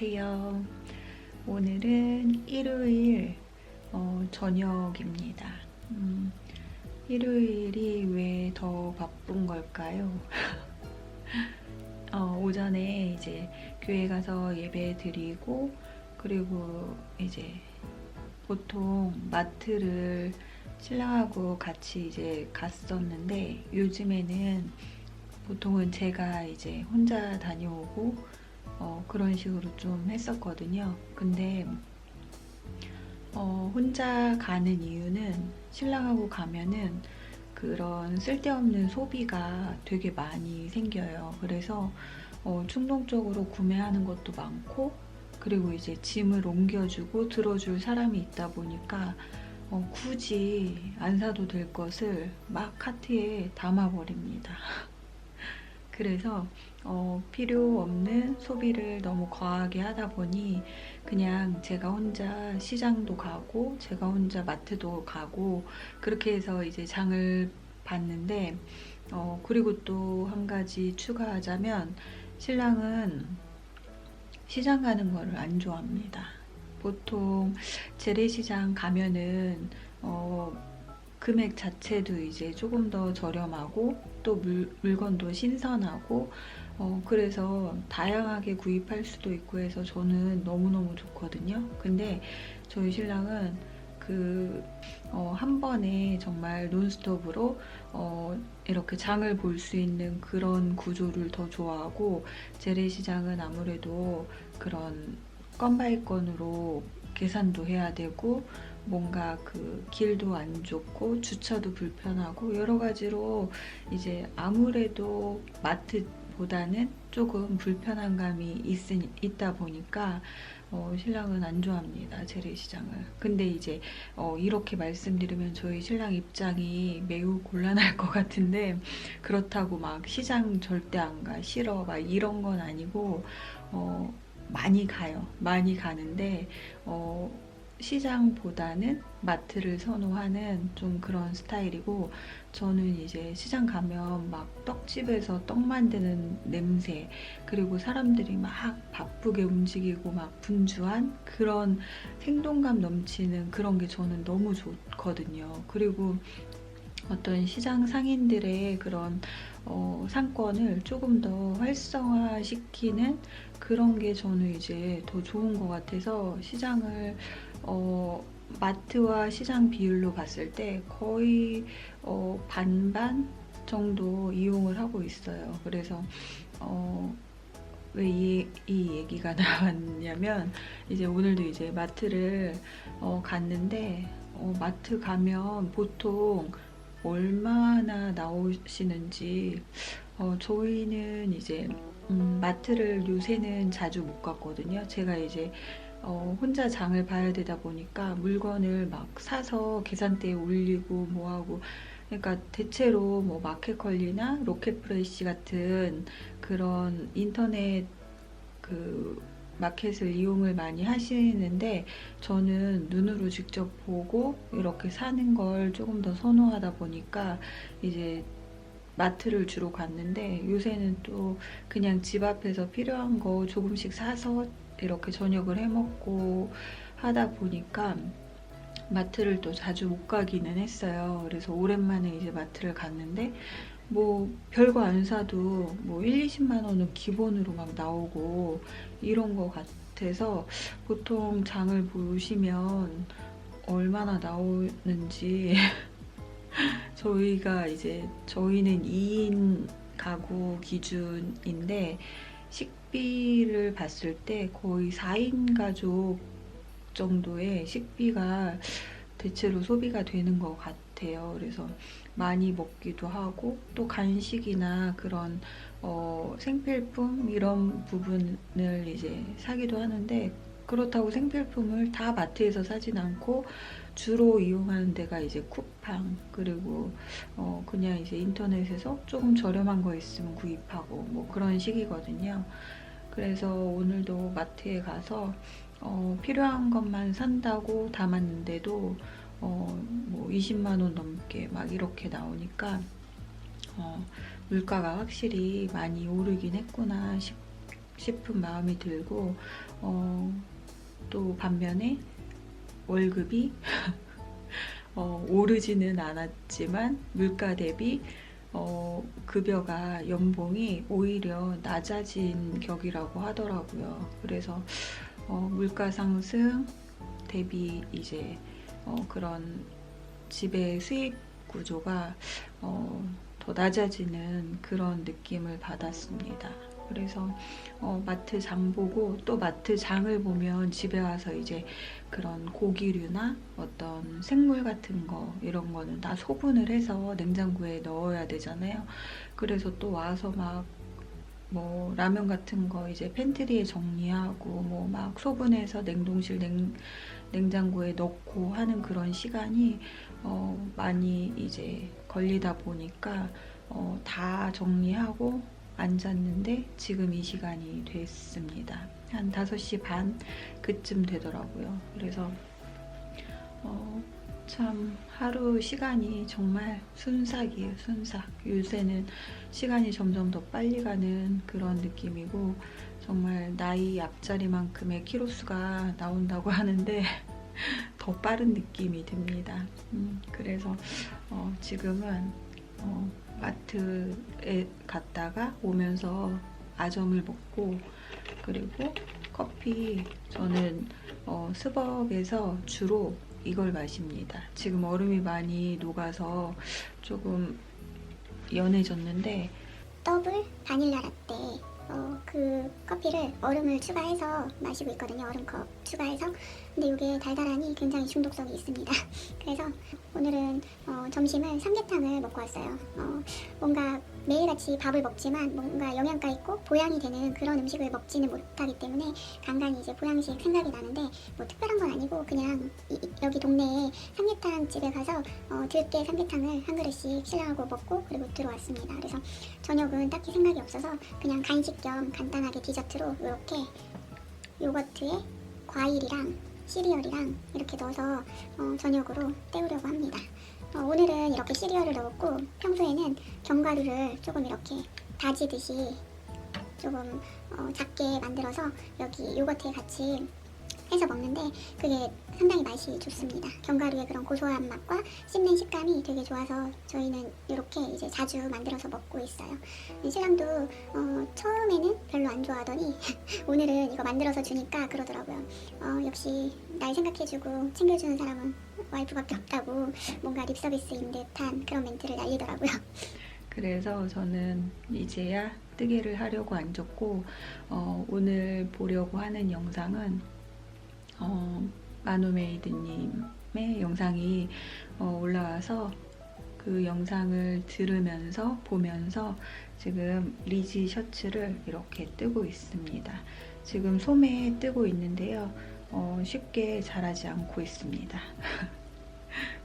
Speaker 2: 안녕하세요. 오늘은 일요일 저녁입니다. 일요일이 왜 더 바쁜 걸까요? 오전에 이제 교회 가서 예배 드리고, 그리고 이제 보통 마트를 신랑하고 같이 이제 갔었는데, 요즘에는 보통은 제가 이제 혼자 다녀오고 그런 식으로 좀 했었거든요. 근데 혼자 가는 이유는 신랑하고 가면은 그런 쓸데없는 소비가 되게 많이 생겨요. 그래서 충동적으로 구매하는 것도 많고, 그리고 이제 짐을 옮겨주고 들어줄 사람이 있다 보니까 굳이 안 사도 될 것을 막 카트에 담아버립니다. 그래서 필요 없는 소비를 너무 과하게 하다 보니 그냥 제가 혼자 시장도 가고 제가 혼자 마트도 가고 그렇게 해서 이제 장을 봤는데, 그리고 또 한 가지 추가하자면 신랑은 시장 가는 거를 안 좋아합니다. 보통 재래시장 가면은 금액 자체도 이제 조금 더 저렴하고 또 물건도 신선하고 그래서 다양하게 구입할 수도 있고 해서 저는 너무너무 좋거든요. 근데 저희 신랑은 한 번에 정말 논스톱으로 이렇게 장을 볼 수 있는 그런 구조를 더 좋아하고, 재래시장은 아무래도 그런 건 바이 건으로 계산도 해야 되고 뭔가 그 길도 안 좋고 주차도 불편하고 여러 가지로 이제 아무래도 마트보다는 조금 불편한 감이 있다 보니까 신랑은 안 좋아합니다, 재래시장을. 근데 이제 이렇게 말씀드리면 저희 신랑 입장이 매우 곤란할 것 같은데, 그렇다고 막 시장 절대 안 가, 싫어, 막 이런 건 아니고 많이 가요. 많이 가는데 시장보다는 마트를 선호하는 좀 그런 스타일이고, 저는 이제 시장 가면 막 떡집에서 떡 만드는 냄새, 그리고 사람들이 막 바쁘게 움직이고 막 분주한 그런 생동감 넘치는 그런 게 저는 너무 좋거든요. 그리고 어떤 시장 상인들의 그런 상권을 조금 더 활성화시키는 그런 게 저는 이제 더 좋은 것 같아서, 시장을 마트와 시장 비율로 봤을 때 거의 반반 정도 이용을 하고 있어요. 그래서 왜 이 얘기가 나왔냐면, 이제 오늘도 이제 마트를 갔는데 마트 가면 보통 얼마나 나오시는지, 저희는 이제 마트를 요새는 자주 못 갔거든요. 제가 이제 혼자 장을 봐야 되다 보니까 물건을 막 사서 계산대에 올리고 뭐하고, 그러니까 대체로 뭐 마켓컬리나 로켓프레시 같은 그런 인터넷 그 마켓을 이용을 많이 하시는데, 저는 눈으로 직접 보고 이렇게 사는 걸 조금 더 선호하다 보니까 이제 마트를 주로 갔는데, 요새는 또 그냥 집 앞에서 필요한 거 조금씩 사서 이렇게 저녁을 해 먹고 하다 보니까 마트를 또 자주 못 가기는 했어요. 그래서 오랜만에 이제 마트를 갔는데 뭐 별거 안 사도 뭐 1, 20만 원은 기본으로 막 나오고 이런 거 같아서, 보통 장을 보시면 얼마나 나오는지 저희는 2인 가구 기준인데 식비를 봤을 때 거의 4인 가족 정도의 식비가 대체로 소비가 되는 것 같아요. 그래서 많이 먹기도 하고, 또 간식이나 그런 생필품 이런 부분을 이제 사기도 하는데, 그렇다고 생필품을 다 마트에서 사진 않고 주로 이용하는 데가 이제 쿠팡, 그리고 그냥 이제 인터넷에서 조금 저렴한 거 있으면 구입하고 뭐 그런 식이거든요. 그래서 오늘도 마트에 가서 필요한 것만 산다고 담았는데도 뭐 20만 원 넘게 막 이렇게 나오니까 물가가 확실히 많이 오르긴 했구나 싶은 마음이 들고 또 반면에 월급이 오르지는 않았지만 물가 대비 급여가 연봉이 오히려 낮아진 격이라고 하더라고요. 그래서 물가 상승 대비 이제 그런 집의 수익 구조가 더 낮아지는 그런 느낌을 받았습니다. 그래서 마트 장 보고 또 마트 장을 보면 집에 와서 이제 그런 고기류나 어떤 생물 같은 거 이런 거는 다 소분을 해서 냉장고에 넣어야 되잖아요. 그래서 또 와서 막 뭐 라면 같은 거 이제 팬트리에 정리하고 뭐 막 소분해서 냉동실 냉장고에 넣고 하는 그런 시간이 많이 이제 걸리다 보니까 다 정리하고 앉았는데 지금 이 시간이 됐습니다. 한 5시 반 그쯤 되더라고요. 그래서 참 하루 시간이 정말 순삭이에요. 순삭. 요새는 시간이 점점 더 빨리 가는 그런 느낌이고 정말 나이 앞자리만큼의 키로수가 나온다고 하는데 더 빠른 느낌이 듭니다. 그래서 지금은 마트에 갔다가 오면서 아점을 먹고 그리고 커피 저는 스벅에서 주로 이걸 마십니다. 지금 얼음이 많이 녹아서 조금 연해졌는데
Speaker 1: 더블 바닐라 라떼 그 커피를 얼음을 추가해서 마시고 있거든요. 얼음컵 추가해서. 근데 이게 달달하니 굉장히 중독성이 있습니다. 그래서 오늘은 점심을 삼계탕을 먹고 왔어요. 뭔가 매일같이 밥을 먹지만 뭔가 영양가 있고 보양이 되는 그런 음식을 먹지는 못하기 때문에 간간히 이제 보양식 생각이 나는데 뭐 특별한 건 아니고 그냥 여기 동네에 삼계탕 집에 가서 들깨 삼계탕을 한 그릇씩 신랑하고 먹고 그리고 들어왔습니다. 그래서 저녁은 딱히 생각이 없어서 그냥 간식 겸 간단하게 디저트로 이렇게 요거트에 과일이랑 시리얼이랑 이렇게 넣어서 저녁으로 때우려고 합니다. 오늘은 이렇게 시리얼을 넣었고 평소에는 견과류를 조금 이렇게 다지듯이 조금 작게 만들어서 여기 요거트에 같이 해서 먹는데 그게 상당히 맛이 좋습니다. 견과류의 그런 고소한 맛과 씹는 식감이 되게 좋아서 저희는 이렇게 이제 자주 만들어서 먹고 있어요. 신랑도 처음에는 별로 안 좋아하더니 오늘은 이거 만들어서 주니까 그러더라고요. 역시 날 생각해주고 챙겨주는 사람은 와이프밖에 없다고 뭔가 립서비스인 듯한 그런 멘트를 날리더라고요.
Speaker 2: 그래서 저는 이제야 뜨개를 하려고 앉았고 오늘 보려고 하는 영상은 마노메이드님의 영상이 올라와서 그 영상을 들으면서 보면서 지금 리지 셔츠를 이렇게 뜨고 있습니다. 지금 소매에 뜨고 있는데요. 쉽게 자라지 않고 있습니다.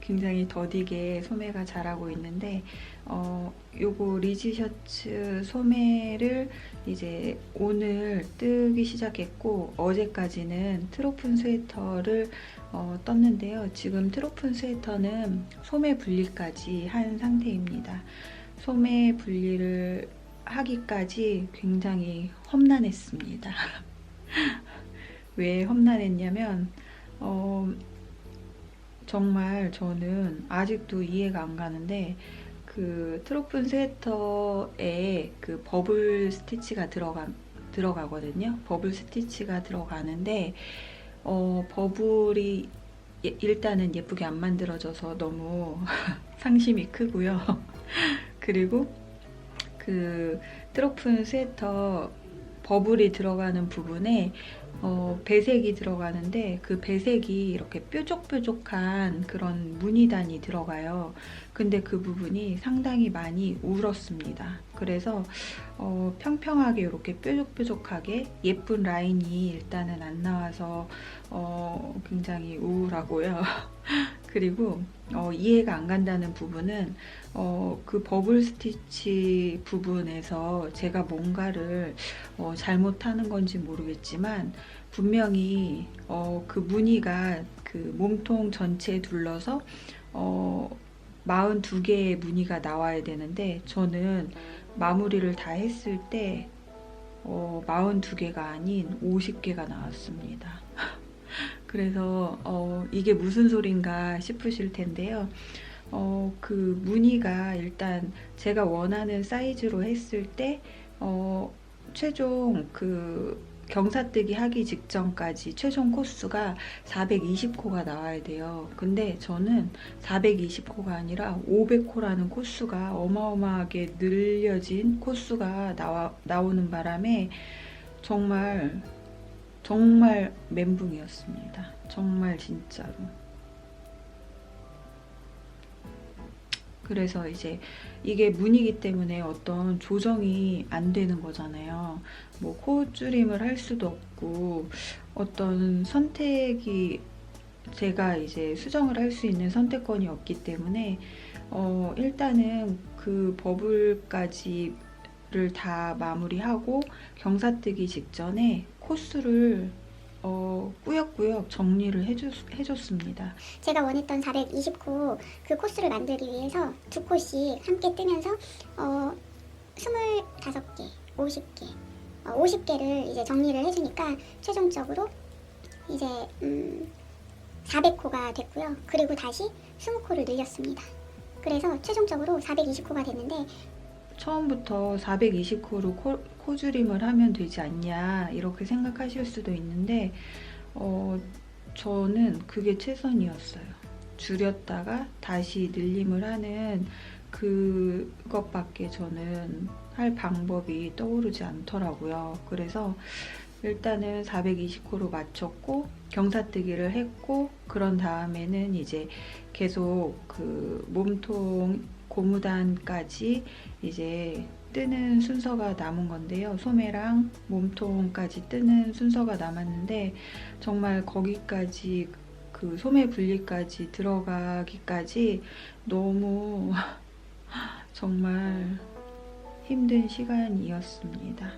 Speaker 2: 굉장히 더디게 소매가 자라고 있는데 요거 리지 셔츠 소매를 이제 오늘 뜨기 시작했고 어제까지는 트로픈 스웨터를 떴는데요. 지금 트로픈 스웨터는 소매 분리까지 한 상태입니다. 소매 분리를 하기까지 굉장히 험난했습니다. 왜 험난했냐면 정말 저는 아직도 이해가 안 가는데 그 트로픈 스웨터에 그 버블 스티치가 들어가거든요. 버블 스티치가 들어가는데 버블이 일단은 예쁘게 안 만들어져서 너무 상심이 크고요. 그리고 그 트로픈 스웨터 버블이 들어가는 부분에 배색이 들어가는데 그 배색이 이렇게 뾰족뾰족한 그런 무늬단이 들어가요. 근데 그 부분이 상당히 많이 울었습니다. 그래서 평평하게 이렇게 뾰족뾰족하게 예쁜 라인이 일단은 안 나와서 굉장히 우울하고요. 그리고 이해가 안 간다는 부분은 그 버블 스티치 부분에서 제가 뭔가를 잘못하는 건지 모르겠지만 분명히 그 무늬가 그 몸통 전체에 둘러서 42개의 무늬가 나와야 되는데 저는 마무리를 다 했을 때 42개가 아닌 50개가 나왔습니다. 그래서 이게 무슨 소린가 싶으실 텐데요. 그 무늬가 일단 제가 원하는 사이즈로 했을 때 최종 그 경사뜨기 하기 직전까지 최종 코수가 420코가 나와야 돼요. 근데 저는 420코가 아니라 500코라는 코수가 어마어마하게 늘려진 코수가 나오는 바람에 정말 멘붕이었습니다. 정말 진짜로. 그래서 이제 이게 무늬기 때문에 어떤 조정이 안 되는 거잖아요. 뭐 코줄임을 할 수도 없고 어떤 선택이 제가 이제 수정을 할 수 있는 선택권이 없기 때문에 일단은 그 버블까지를 다 마무리하고 경사뜨기 직전에 코수를 꾸역꾸역 정리를 해줬습니다.
Speaker 1: 제가 원했던 420코 그 코스를 만들기 위해서 두 코씩 함께 뜨면서 25개, 50개, 50개를 이제 정리를 해주니까 최종적으로 이제 400코가 됐고요. 그리고 다시 20코를 늘렸습니다. 그래서 최종적으로 420코가 됐는데
Speaker 2: 처음부터 420코로 코줄임을 하면 되지 않냐 이렇게 생각하실 수도 있는데 저는 그게 최선이었어요. 줄였다가 다시 늘림을 하는 그것밖에 저는 할 방법이 떠오르지 않더라고요. 그래서 일단은 420코로 맞췄고 경사뜨기를 했고 그런 다음에는 이제 계속 그 몸통 고무단까지 이제 뜨는 순서가 남은 건데요. 소매랑 몸통까지 뜨는 순서가 남았는데 정말 거기까지 그 소매 분리까지 들어가기까지 너무 정말 힘든 시간이었습니다.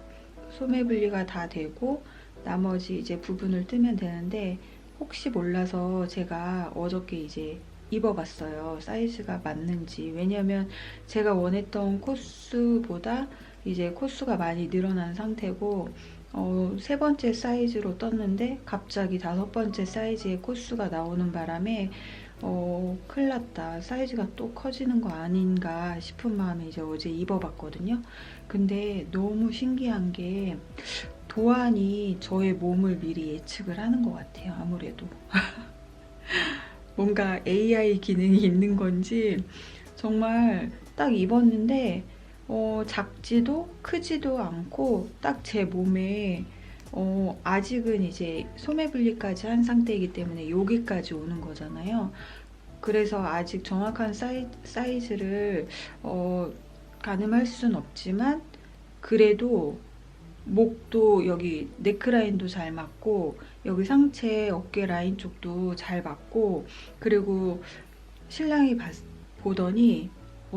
Speaker 2: 소매 분리가 다 되고 나머지 이제 부분을 뜨면 되는데 혹시 몰라서 제가 어저께 이제 입어봤어요. 사이즈가 맞는지. 왜냐면 제가 원했던 코스보다 이제 코스가 많이 늘어난 상태고 세 번째 사이즈로 떴는데 갑자기 다섯 번째 사이즈의 코스가 나오는 바람에 큰일 났다. 사이즈가 또 커지는 거 아닌가 싶은 마음에 이제 어제 입어봤거든요. 근데 너무 신기한 게 도안이 저의 몸을 미리 예측을 하는 것 같아요. 아무래도. 뭔가 AI 기능이 있는 건지 정말 딱 입었는데 작지도 크지도 않고 딱 제 몸에 아직은 이제 소매 분리까지 한 상태이기 때문에 여기까지 오는 거잖아요. 그래서 아직 정확한 사이즈를 가늠할 수는 없지만 그래도 목도 여기 네크라인도 잘 맞고 여기 상체 어깨 라인 쪽도 잘 맞고 그리고 신랑이 보더니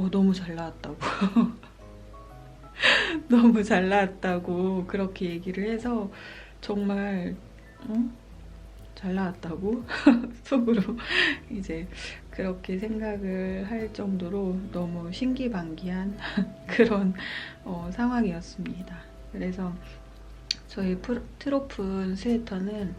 Speaker 2: 너무 잘 나왔다고 너무 잘 나왔다고 그렇게 얘기를 해서 정말 잘 나왔다고 속으로 이제 그렇게 생각을 할 정도로 너무 신기반기한 그런 상황이었습니다. 그래서 저희 트로픈 스웨터는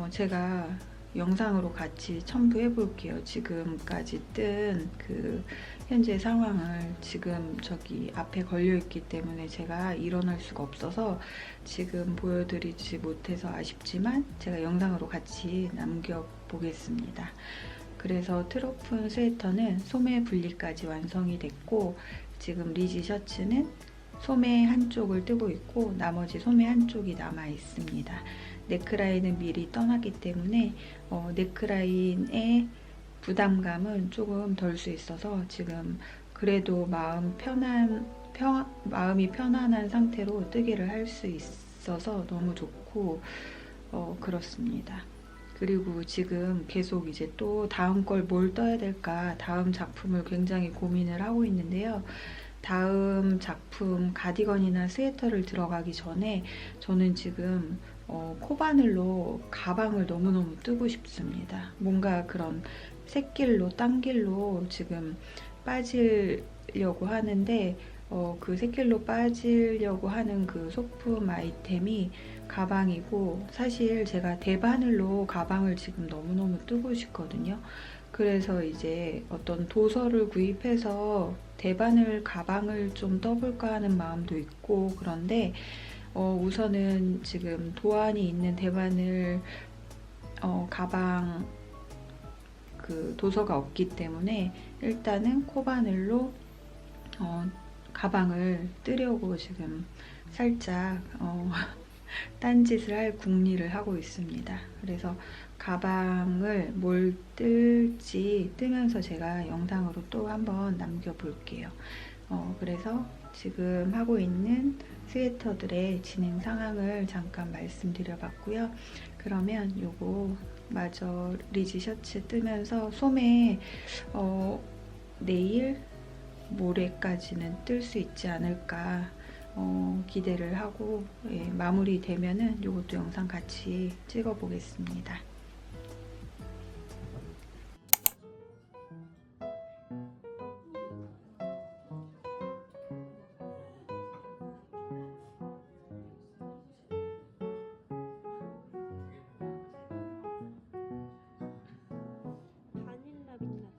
Speaker 2: 제가 영상으로 같이 첨부해 볼게요. 지금까지 뜬 그 현재 상황을 지금 저기 앞에 걸려 있기 때문에 제가 일어날 수가 없어서 지금 보여드리지 못해서 아쉽지만 제가 영상으로 같이 남겨 보겠습니다. 그래서 트로픈 스웨터는 소매 분리까지 완성이 됐고 지금 리지 셔츠는 소매 한쪽을 뜨고 있고 나머지 소매 한쪽이 남아 있습니다. 네크라인은 미리 떠났기 때문에 네크라인의 부담감은 조금 덜 수 있어서 지금 그래도 마음이 편안한 상태로 뜨개를 할 수 있어서 너무 좋고 그렇습니다. 그리고 지금 계속 이제 또 다음 걸 뭘 떠야 될까 다음 작품을 굉장히 고민을 하고 있는데요. 다음 작품 가디건이나 스웨터를 들어가기 전에 저는 지금 코바늘로 가방을 너무너무 뜨고 싶습니다. 뭔가 그런 샛길로 딴길로 지금 빠지려고 하는데 그 새길로 빠지려고 하는 그 소품 아이템이 가방이고, 사실 제가 대바늘로 가방을 지금 너무너무 뜨고 싶거든요. 그래서 이제 어떤 도서를 구입해서 대바늘 가방을 좀 떠볼까 하는 마음도 있고, 그런데 우선은 지금 도안이 있는 대바늘 가방 그 도서가 없기 때문에 일단은 코바늘로 가방을 뜨려고 지금 살짝 딴짓을 할 궁리를 하고 있습니다. 그래서 가방을 뭘 뜰지 뜨면서 제가 영상으로 또 한번 남겨볼게요. 그래서 지금 하고 있는 스웨터들의 진행 상황을 잠깐 말씀드려 봤고요. 그러면 요거 마저 리지 셔츠 뜨면서 소매 내일 모레까지는 뜰 수 있지 않을까 기대를 하고, 예, 마무리 되면은 요것도 영상 같이 찍어 보겠습니다.
Speaker 3: 바닐라 빛났다.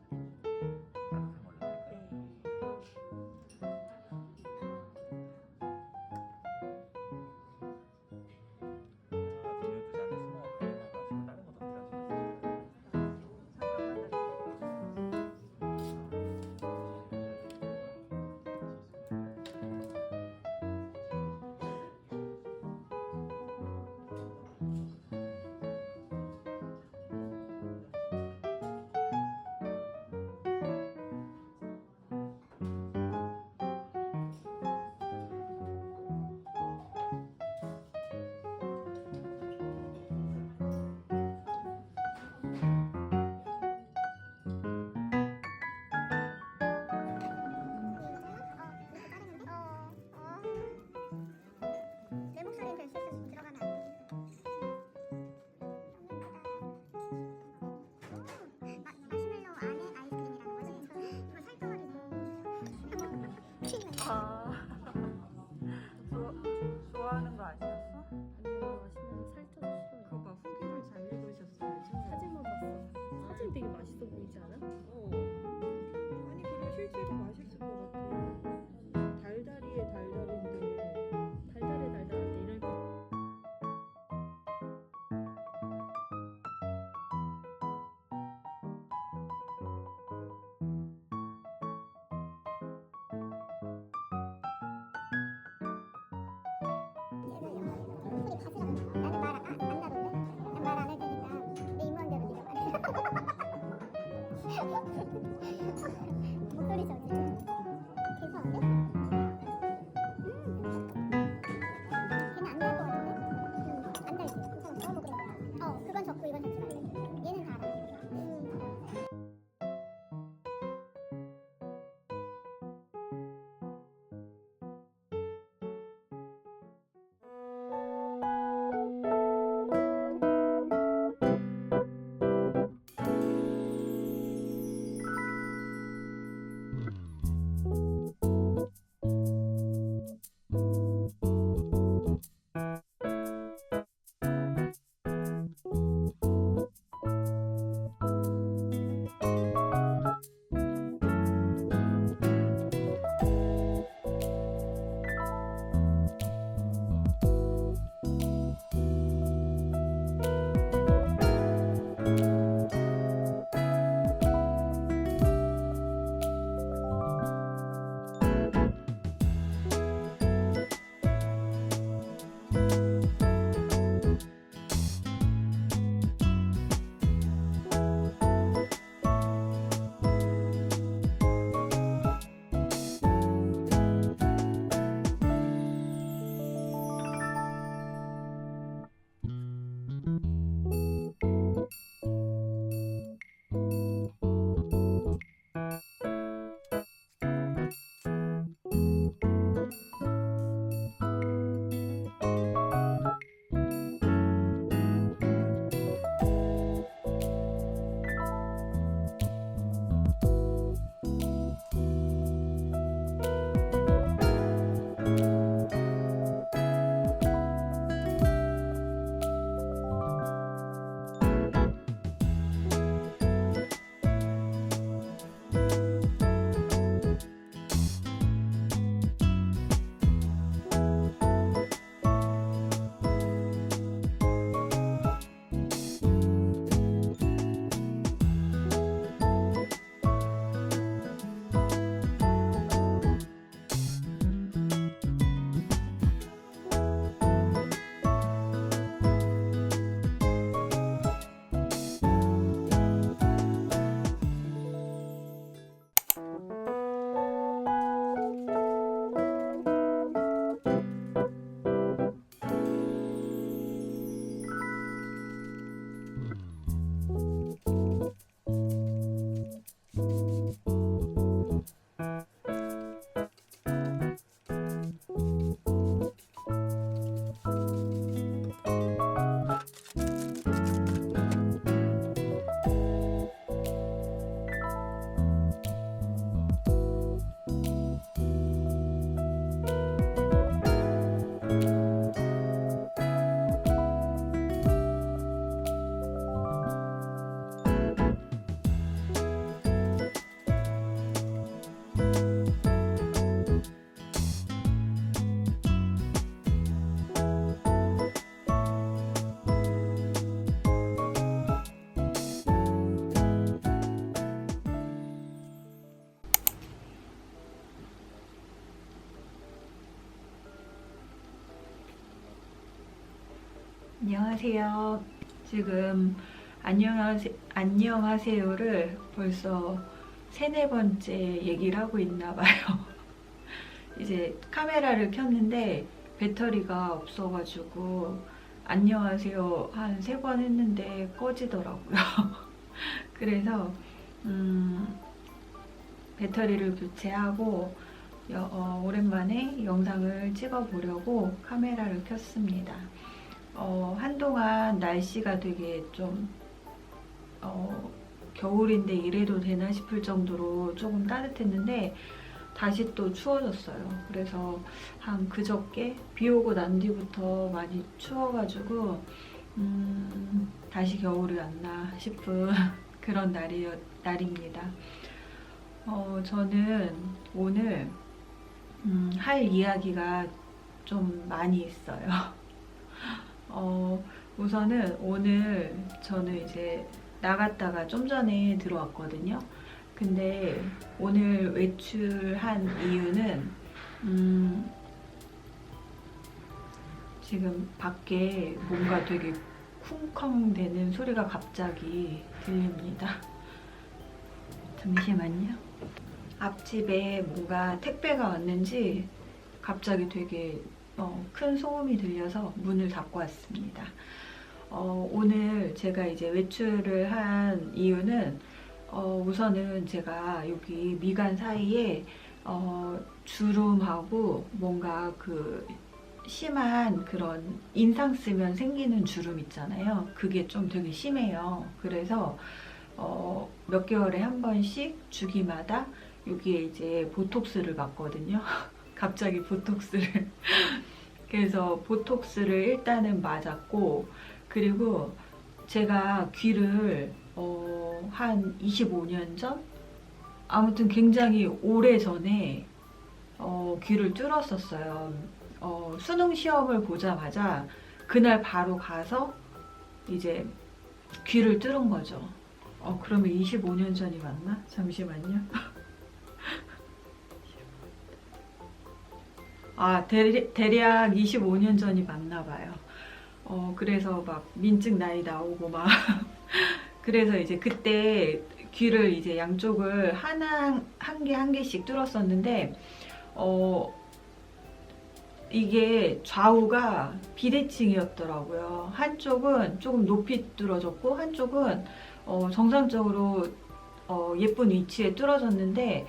Speaker 1: 내 목소리는 될 수 있어. 좀 들어가면 안 돼. 마시멜로 안에 아이스크림이라는 거지? 이거 살덩어리네.
Speaker 2: 아, 좋아하는 거 아니었어?
Speaker 3: 아니요, 맛있는 살쪄서 싫어요.
Speaker 2: 그거 봐, 후기를 잘 읽으셨어야지.
Speaker 3: 사진만 봤어. 사진 되게 맛있어 보이지 않아?
Speaker 2: 아니, 그리고 실제로 맛있을 것 같아. 달달이에 달달인데.
Speaker 3: 달달해 달달한데 이럴 때.
Speaker 1: 나는 말 안 나던데? 난 말 안 할 테니까 내 입모양대로 네가 말해. 목소리 좋지? 괜찮은데? 걔는 안 달 것 같은데? 안 달지? 괜찮아. 뭐 그래. 그건 적고 이건 적지 말래. 얘는 달아.
Speaker 2: 안녕하세요. 지금 안녕하세요를 벌써 3-4번째 얘기를 하고 있나 봐요. 이제 카메라를 켰는데 배터리가 없어가지고 안녕하세요 한 3번 했는데 꺼지더라고요. 그래서 배터리를 교체하고 오랜만에 영상을 찍어보려고 카메라를 켰습니다. 한동안 날씨가 되게 좀 겨울인데 이래도 되나 싶을 정도로 조금 따뜻했는데 다시 또 추워졌어요. 그래서 한 그저께 비 오고 난 뒤부터 많이 추워가지고 다시 겨울이 왔나 싶은 그런 날입니다. 저는 오늘 할 이야기가 좀 많이 있어요. 우선은 오늘 저는 이제 나갔다가 좀 전에 들어왔거든요. 근데 오늘 외출한 이유는 지금 밖에 뭔가 되게 쿵쾅 대는 소리가 갑자기 들립니다. 잠시만요. 앞집에 뭔가 택배가 왔는지 갑자기 되게 큰 소음이 들려서 문을 닫고 왔습니다. 오늘 제가 이제 외출을 한 이유는 우선은 제가 여기 미간 사이에 주름하고 뭔가 그 심한 그런 인상 쓰면 생기는 주름 있잖아요. 그게 좀 되게 심해요. 그래서 몇 개월에 한 번씩 주기마다 여기에 이제 보톡스를 맞거든요. 갑자기 보톡스를 그래서 보톡스를 일단은 맞았고, 그리고 제가 귀를 한 25년 전? 아무튼 굉장히 오래 전에 귀를 뚫었었어요. 수능 시험을 보자마자 그날 바로 가서 이제 귀를 뚫은 거죠. 그러면 25년 전이 맞나? 잠시만요. 대략 25년 전이 맞나 봐요. 그래서 막 민증 나이 나오고 막 그래서 이제 그때 귀를 이제 양쪽을 한 개씩 뚫었었는데 이게 좌우가 비대칭이었더라고요. 한쪽은 조금 높이 뚫어졌고 한쪽은 정상적으로 예쁜 위치에 뚫어졌는데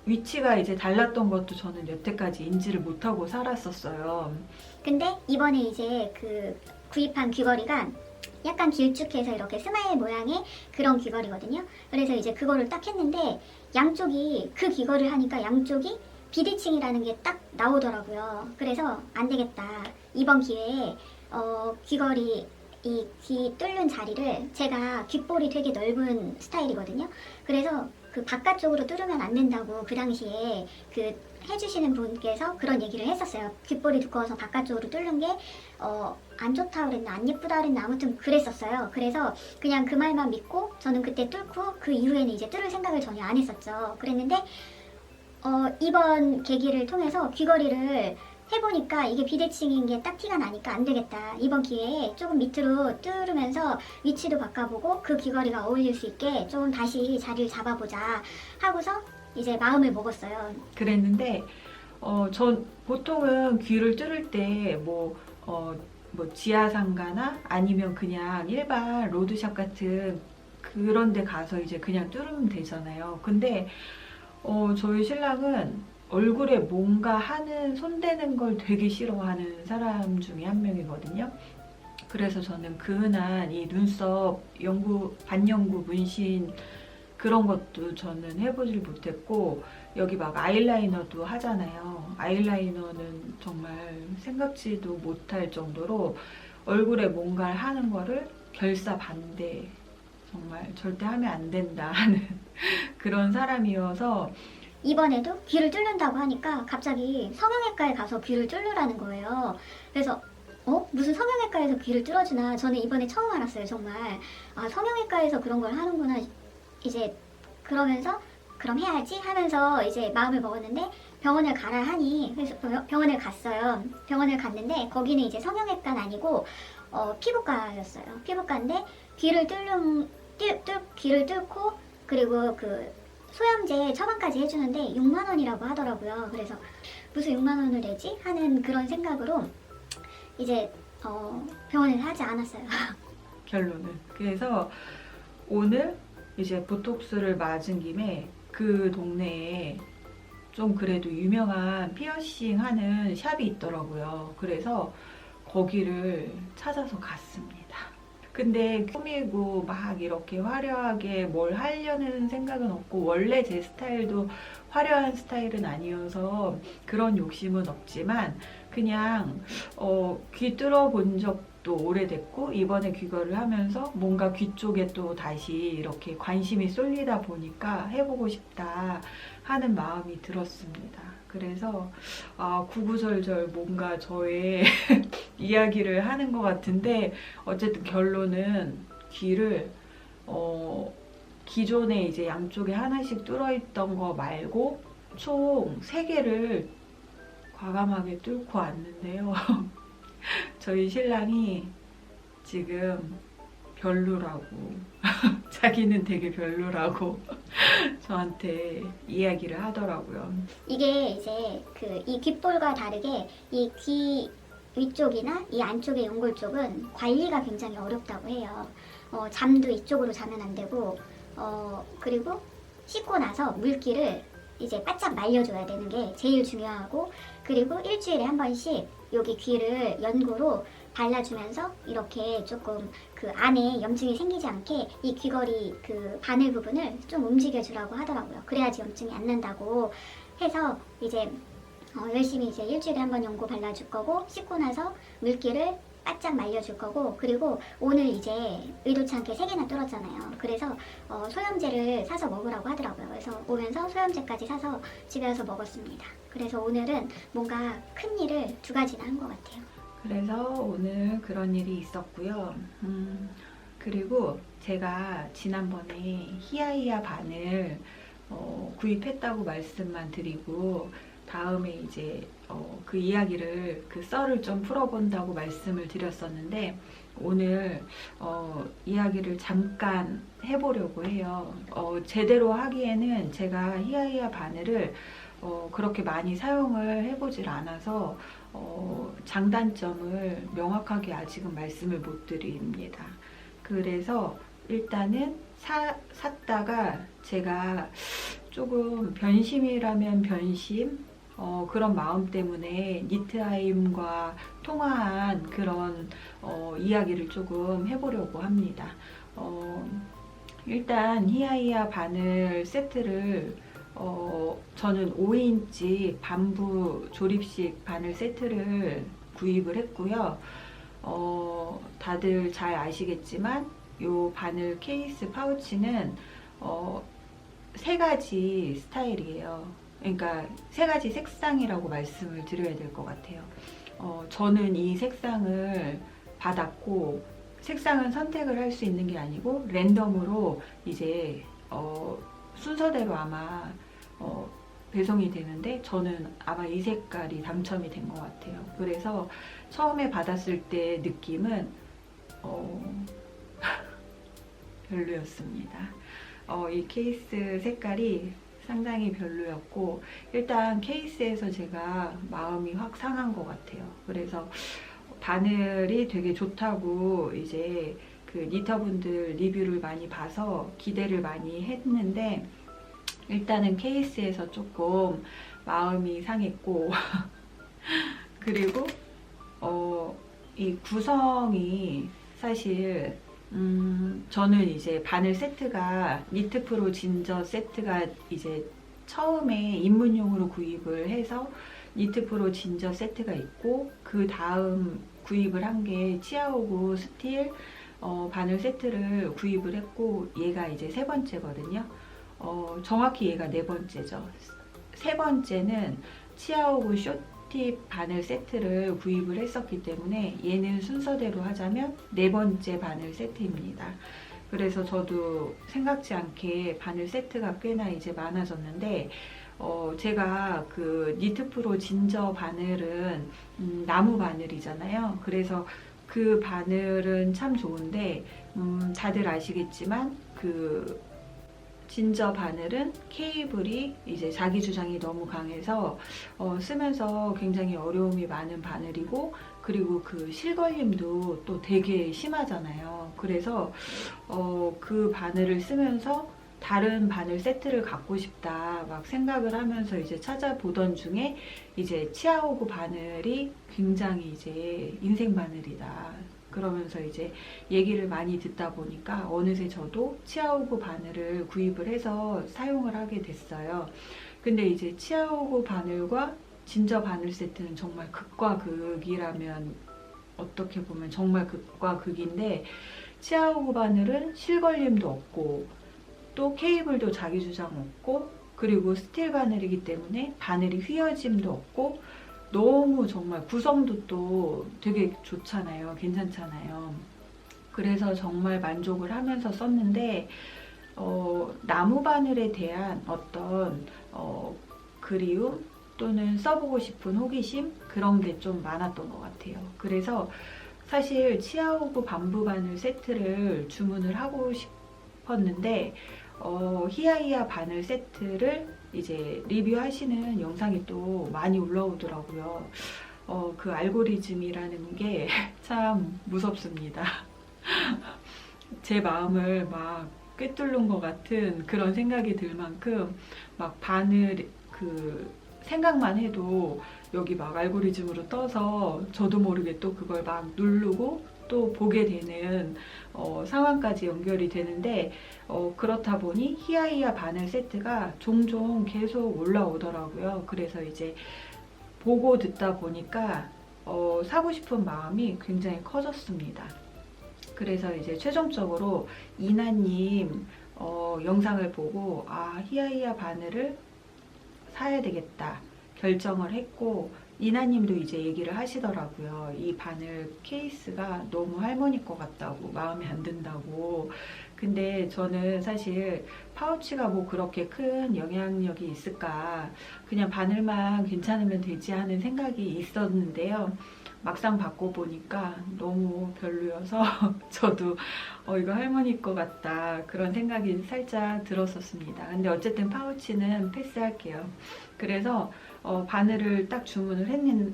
Speaker 2: 위치가 이제 달랐던 것도 저는 여태까지 인지를 못하고 살았었어요.
Speaker 1: 근데 이번에 이제 그 구입한 귀걸이가 약간 길쭉해서 이렇게 스마일 모양의 그런 귀걸이거든요. 그래서 이제 그거를 딱 했는데 양쪽이 그 귀걸이를 하니까 양쪽이 비대칭이라는 게 딱 나오더라고요. 그래서 안 되겠다. 이번 기회에 귀걸이 이 귀 뚫는 자리를 제가 귓볼이 되게 넓은 스타일이거든요. 그래서 그 바깥쪽으로 뚫으면 안 된다고 그 당시에 그 해주시는 분께서 그런 얘기를 했었어요. 귓볼이 두꺼워서 바깥쪽으로 뚫는 게 안 좋다 그랬나 안 예쁘다 그랬나 아무튼 그랬었어요. 그래서 그냥 그 말만 믿고 저는 그때 뚫고 그 이후에는 이제 뚫을 생각을 전혀 안 했었죠. 그랬는데 이번 계기를 통해서 귀걸이를 해보니까 이게 비대칭인 게 딱 티가 나니까 안 되겠다. 이번 기회에 조금 밑으로 뚫으면서 위치도 바꿔보고 그 귀걸이가 어울릴 수 있게 좀 다시 자리를 잡아보자 하고서 이제 마음을 먹었어요.
Speaker 2: 그랬는데 전 보통은 귀를 뚫을 때 뭐 지하상가나 아니면 그냥 일반 로드샵 같은 그 그런 데 가서 이제 그냥 뚫으면 되잖아요. 근데 저희 신랑은 얼굴에 뭔가 하는, 손대는 걸 되게 싫어하는 사람 중에 한 명이거든요. 그래서 저는 그 흔한 이 눈썹 반영구 문신 그런 것도 저는 해보질 못했고, 여기 막 아이라이너도 하잖아요. 아이라이너는 정말 생각지도 못할 정도로 얼굴에 뭔가를 하는 거를 결사반대, 정말 절대 하면 안 된다 하는 그런 사람이어서
Speaker 1: 이번에도 귀를 뚫는다고 하니까 갑자기 성형외과에 가서 귀를 뚫으라는 거예요. 그래서 무슨 성형외과에서 귀를 뚫어주나. 저는 이번에 처음 알았어요. 정말 성형외과에서 그런 걸 하는구나. 이제 그러면서 그럼 해야지 하면서 이제 마음을 먹었는데, 병원을 가라 하니 그래서 병원을 갔어요. 병원을 갔는데 거기는 이제 성형외과는 아니고 피부과였어요. 피부과인데 귀를 뚫고 그리고 그 소염제 처방까지 해주는데 6만 원이라고 하더라고요. 그래서 무슨 6만 원을 내지 하는 그런 생각으로 이제 병원에서 하지 않았어요.
Speaker 2: 결론은. 그래서 오늘 이제 보톡스를 맞은 김에 그 동네에 좀 그래도 유명한 피어싱 하는 샵이 있더라고요. 그래서 거기를 찾아서 갔습니다. 근데 꾸미고 막 이렇게 화려하게 뭘 하려는 생각은 없고, 원래 제 스타일도 화려한 스타일은 아니어서 그런 욕심은 없지만, 그냥 귀 뚫어본 적도 오래됐고 이번에 귀걸이를 하면서 뭔가 귀 쪽에 또 다시 이렇게 관심이 쏠리다 보니까 해보고 싶다 하는 마음이 들었습니다. 그래서 구구절절 뭔가 저의 이야기를 하는 것 같은데, 어쨌든 결론은 귀를 기존에 이제 양쪽에 하나씩 뚫어있던 거 말고 총 3개를 과감하게 뚫고 왔는데요. 저희 신랑이 지금 별로라고 자기는 되게 별로라고 저한테 이야기를 하더라고요.
Speaker 1: 이게 이제 이 귓볼과 다르게 이 귀 위쪽이나 이 안쪽의 연골 쪽은 관리가 굉장히 어렵다고 해요. 잠도 이쪽으로 자면 안 되고, 그리고 씻고 나서 물기를 이제 바짝 말려줘야 되는 게 제일 중요하고, 그리고 일주일에 한 번씩 여기 귀를 연고로 발라주면서 이렇게 조금 그 안에 염증이 생기지 않게 이 귀걸이 그 바늘 부분을 좀 움직여주라고 하더라고요. 그래야지 염증이 안 난다고 해서 이제 열심히 이제 일주일에 한 번 연고 발라줄 거고, 씻고 나서 물기를 바짝 말려줄 거고, 그리고 오늘 이제 의도치 않게 3개나 뚫었잖아요. 그래서 소염제를 사서 먹으라고 하더라고요. 그래서 오면서 소염제까지 사서 집에 와서 먹었습니다. 그래서 오늘은 뭔가 큰 일을 2가지나 한 것 같아요.
Speaker 2: 그래서 오늘 그런 일이 있었고요. 그리고 제가 지난번에 히야히야 바늘 구입했다고 말씀만 드리고, 다음에 이제 그 이야기를, 그 썰을 좀 풀어본다고 말씀을 드렸었는데, 오늘 이야기를 잠깐 해보려고 해요. 제대로 하기에는 제가 히야히야 바늘을 그렇게 많이 사용을 해보질 않아서 장단점을 명확하게 아직은 말씀을 못 드립니다. 그래서 일단은 샀다가 제가 조금 변심이라면 변심, 그런 마음 때문에 니트아임과 통화한 그런 이야기를 조금 해보려고 합니다. 일단 히야히야 바늘 세트를 저는 5인치 반부 조립식 바늘 세트를 구입을 했고요. 다들 잘 아시겠지만 이 바늘 케이스 파우치는 3가지 스타일이에요. 그러니까 3가지 색상이라고 말씀을 드려야 될 것 같아요. 저는 이 색상을 받았고, 색상은 선택을 할 수 있는 게 아니고 랜덤으로 이제 순서대로 아마 배송이 되는데, 저는 아마 이 색깔이 당첨이 된 것 같아요. 그래서 처음에 받았을 때 느낌은 별로였습니다. 이 케이스 색깔이 상당히 별로였고, 일단 케이스에서 제가 마음이 확 상한 것 같아요. 그래서 바늘이 되게 좋다고 이제 그 니터분들 리뷰를 많이 봐서 기대를 많이 했는데 일단은 케이스에서 조금 마음이 상했고 그리고 이 구성이 사실 저는 이제 바늘 세트가 니트프로 진저 세트가 이제 처음에 입문용으로 구입을 해서 니트프로 진저 세트가 있고 그 다음 구입을 한 게 치아오구 스틸 바늘 세트를 구입을 했고 얘가 이제 세 번째거든요. 정확히 얘가 네 번째죠. 세 번째는 치아오구 쇼팁 바늘 세트를 구입을 했었기 때문에 얘는 순서대로 하자면 네 번째 바늘 세트입니다. 그래서 저도 생각지 않게 바늘 세트가 꽤나 이제 많아졌는데 제가 그 니트프로 진저 바늘은 나무 바늘이잖아요. 그래서 그 바늘은 참 좋은데 다들 아시겠지만 그 진저 바늘은 케이블이 이제 자기 주장이 너무 강해서 쓰면서 굉장히 어려움이 많은 바늘이고 그리고 그 실걸림도 또 되게 심하잖아요. 그래서 그 바늘을 쓰면서 다른 바늘 세트를 갖고 싶다 막 생각을 하면서 이제 찾아보던 중에 이제 치아오구 바늘이 굉장히 이제 인생 바늘이다. 그러면서 이제 얘기를 많이 듣다 보니까 어느새 저도 치아오구 바늘을 구입을 해서 사용을 하게 됐어요. 근데 이제 치아오구 바늘과 진저 바늘 세트는 정말 극과 극이라면 어떻게 보면 정말 극과 극인데 치아오구 바늘은 실걸림도 없고 또 케이블도 자기 주장 없고 그리고 스틸 바늘이기 때문에 바늘이 휘어짐도 없고 너무 정말 구성도 또 되게 좋잖아요. 괜찮잖아요. 그래서 정말 만족을 하면서 썼는데 나무 바늘에 대한 어떤 그리움 또는 써보고 싶은 호기심 그런 게 좀 많았던 것 같아요. 그래서 사실 치아오구 밤부 바늘 세트를 주문을 하고 싶었는데 히아히아 바늘 세트를 이제 리뷰하시는 영상이 또 많이 올라오더라고요. 그 알고리즘이라는 게 참 무섭습니다. 제 마음을 막 꿰뚫는 것 같은 그런 생각이 들 만큼 막 바늘 그 생각만 해도 여기 막 알고리즘으로 떠서 저도 모르게 또 그걸 막 누르고 또 보게 되는 상황까지 연결이 되는데 그렇다 보니 히아히아 바늘 세트가 종종 계속 올라오더라고요. 그래서 이제 보고 듣다 보니까 사고 싶은 마음이 굉장히 커졌습니다. 그래서 이제 최종적으로 이나님 영상을 보고 히아히아 바늘을 사야 되겠다 결정을 했고 이나님도 이제 얘기를 하시더라고요. 이 바늘 케이스가 너무 할머니 것 같다고 마음에 안 든다고. 근데 저는 사실 파우치가 뭐 그렇게 큰 영향력이 있을까 그냥 바늘만 괜찮으면 되지 하는 생각이 있었는데요. 막상 받고 보니까 너무 별로여서 저도 이거 할머니 것 같다 그런 생각이 살짝 들었었습니다. 근데 어쨌든 파우치는 패스할게요. 그래서 바늘을 딱 주문을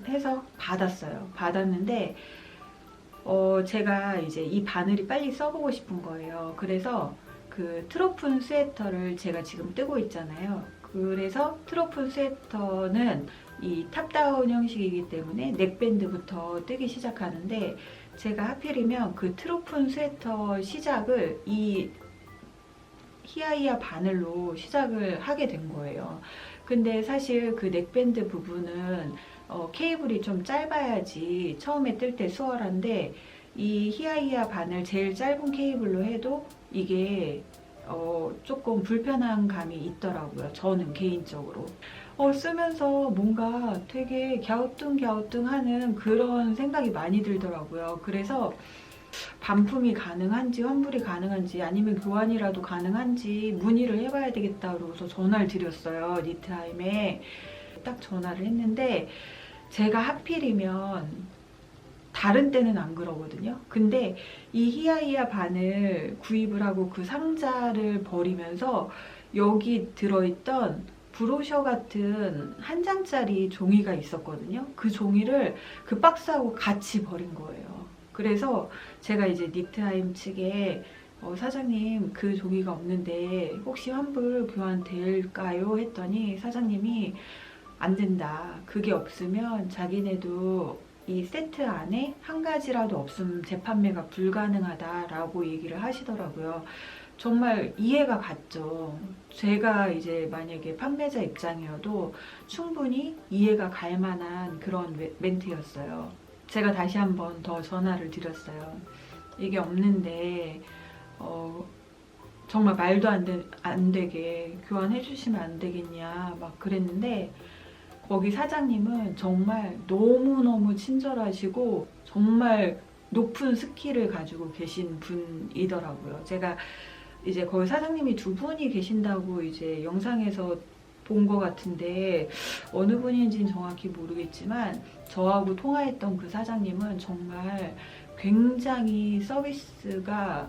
Speaker 2: 해서 받았어요. 받았는데 제가 이제 이 바늘이 빨리 써보고 싶은 거예요. 그래서 그 트로픈 스웨터를 제가 지금 뜨고 있잖아요. 그래서 트로픈 스웨터는 이 탑다운 형식이기 때문에 넥밴드부터 뜨기 시작하는데 제가 하필이면 그 트로픈 스웨터 시작을 이 히아히아 바늘로 시작을 하게 된 거예요. 근데 사실 그 넥밴드 부분은 케이블이 좀 짧아야지 처음에 뜰 때 수월한데 이 히아히아 바늘 제일 짧은 케이블로 해도 이게 조금 불편한 감이 있더라고요. 저는 개인적으로. 쓰면서 뭔가 되게 갸우뚱갸우뚱하는 그런 생각이 많이 들더라고요. 그래서 반품이 가능한지 환불이 가능한지 아니면 교환이라도 가능한지 문의를 해봐야 되겠다 그러고서 전화를 드렸어요. 니트하임에 딱 전화를 했는데 제가 하필이면 다른 때는 안 그러거든요. 근데 이 히아히아 바늘 구입을 하고 그 상자를 버리면서 여기 들어있던 브로셔 같은 한 장짜리 종이가 있었거든요. 그 종이를 그 박스하고 같이 버린 거예요. 그래서 제가 이제 니트하임 측에 사장님 그 종이가 없는데 혹시 환불 교환 될까요? 했더니 사장님이 안 된다. 그게 없으면 자기네도 이 세트 안에 한 가지라도 없으면 재판매가 불가능하다라고 얘기를 하시더라고요. 정말 이해가 갔죠. 제가 이제 만약에 판매자 입장이어도 충분히 이해가 갈 만한 그런 멘트였어요. 제가 다시 한번 더 전화를 드렸어요. 이게 없는데 정말 말도 안 되게 교환해 주시면 안 되겠냐 막 그랬는데 거기 사장님은 정말 너무너무 친절하시고 정말 높은 스킬을 가지고 계신 분이더라고요. 제가 이제 거기 사장님이 두 분이 계신다고 이제 영상에서 본 것 같은데 어느 분인지는 정확히 모르겠지만 저하고 통화했던 그 사장님은 정말 굉장히 서비스가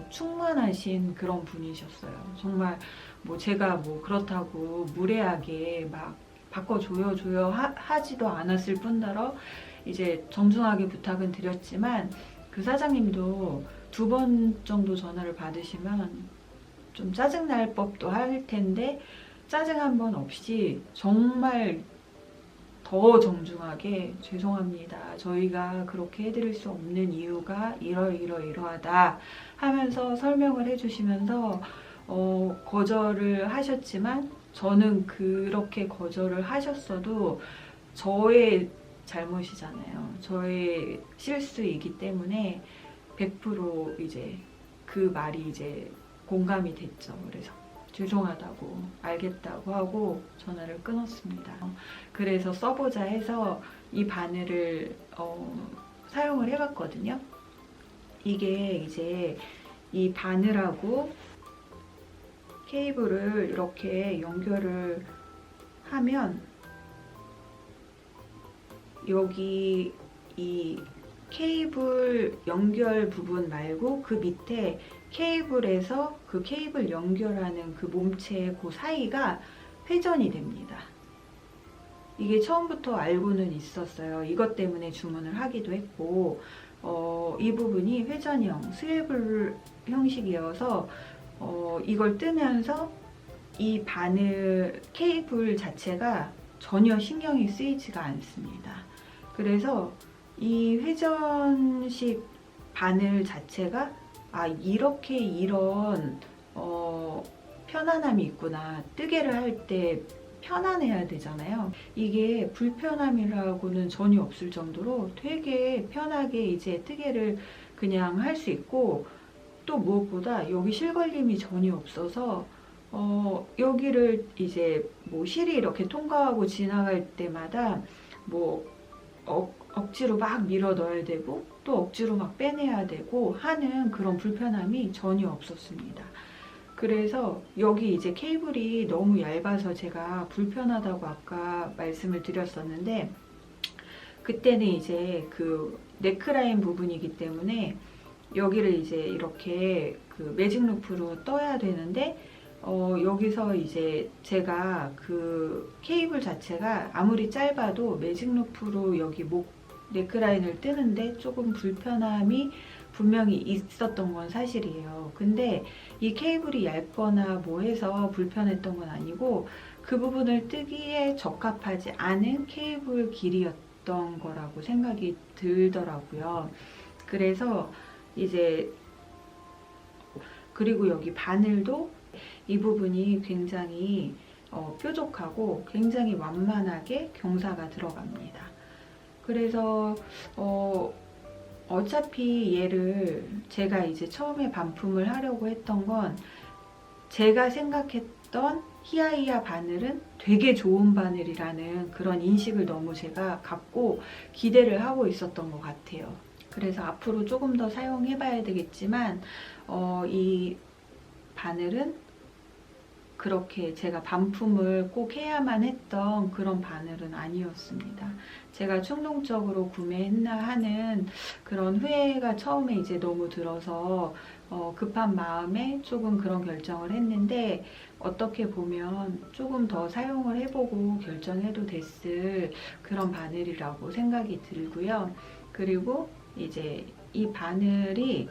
Speaker 2: 충만하신 그런 분이셨어요. 정말 뭐 제가 뭐 그렇다고 무례하게 막 바꿔줘요 하지도 않았을 뿐더러 이제 정중하게 부탁은 드렸지만 그 사장님도 2번 정도 전화를 받으시면 좀 짜증날 법도 할 텐데 짜증 한 번 없이 정말 더 정중하게 죄송합니다. 저희가 그렇게 해드릴 수 없는 이유가 이러이러이러하다 하면서 설명을 해주시면서 거절을 하셨지만 저는 그렇게 거절을 하셨어도 저의 잘못이잖아요. 저의 실수이기 때문에 100% 이제 그 말이 이제 공감이 됐죠. 그래서 죄송하다고 알겠다고 하고 전화를 끊었습니다. 그래서 써보자 해서 이 바늘을 사용을 해봤거든요. 이게 이제 이 바늘하고 케이블을 이렇게 연결을 하면 여기 이 케이블 연결 부분 말고 그 밑에 케이블에서 그 케이블 연결하는 그 몸체 그 사이가 회전이 됩니다. 이게 처음부터 알고는 있었어요. 이것 때문에 주문을 하기도 했고 이 부분이 회전형 스웨블 형식이어서 이걸 뜨면서 이 바늘 케이블 자체가 전혀 신경이 쓰이지가 않습니다. 그래서 이 회전식 바늘 자체가 이렇게 이런 편안함이 있구나. 뜨개를 할 때 편안해야 되잖아요. 이게 불편함이라고는 전혀 없을 정도로 되게 편하게 이제 뜨개를 그냥 할 수 있고 또 무엇보다 여기 실걸림이 전혀 없어서 여기를 이제 뭐 실이 이렇게 통과하고 지나갈 때마다 뭐 억지로 막 밀어 넣어야 되고 또 억지로 막 빼내야 되고 하는 그런 불편함이 전혀 없었습니다. 그래서 여기 이제 케이블이 너무 얇아서 제가 불편하다고 아까 말씀을 드렸었는데 그때는 이제 그 네크라인 부분이기 때문에 여기를 이제 이렇게 그 매직 루프로 떠야 되는데 여기서 이제 제가 그 케이블 자체가 아무리 짧아도 매직 루프로 여기 목 네크라인을 뜨는데 조금 불편함이 분명히 있었던 건 사실이에요. 근데 이 케이블이 얇거나 뭐 해서 불편했던 건 아니고 그 부분을 뜨기에 적합하지 않은 케이블 길이였던 거라고 생각이 들더라고요. 그래서 이제 그리고 여기 바늘도 이 부분이 굉장히 뾰족하고 굉장히 완만하게 경사가 들어갑니다. 그래서 어차피 얘를 제가 이제 처음에 반품을 하려고 했던 건 제가 생각했던 히아히아 바늘은 되게 좋은 바늘이라는 그런 인식을 너무 제가 갖고 기대를 하고 있었던 것 같아요. 그래서 앞으로 조금 더 사용해 봐야 되겠지만 이 바늘은 그렇게 제가 반품을 꼭 해야만 했던 그런 바늘은 아니었습니다. 제가 충동적으로 구매했나 하는 그런 후회가 처음에 이제 너무 들어서 급한 마음에 조금 그런 결정을 했는데 어떻게 보면 조금 더 사용을 해보고 결정해도 됐을 그런 바늘이라고 생각이 들고요. 그리고 이제 이 바늘이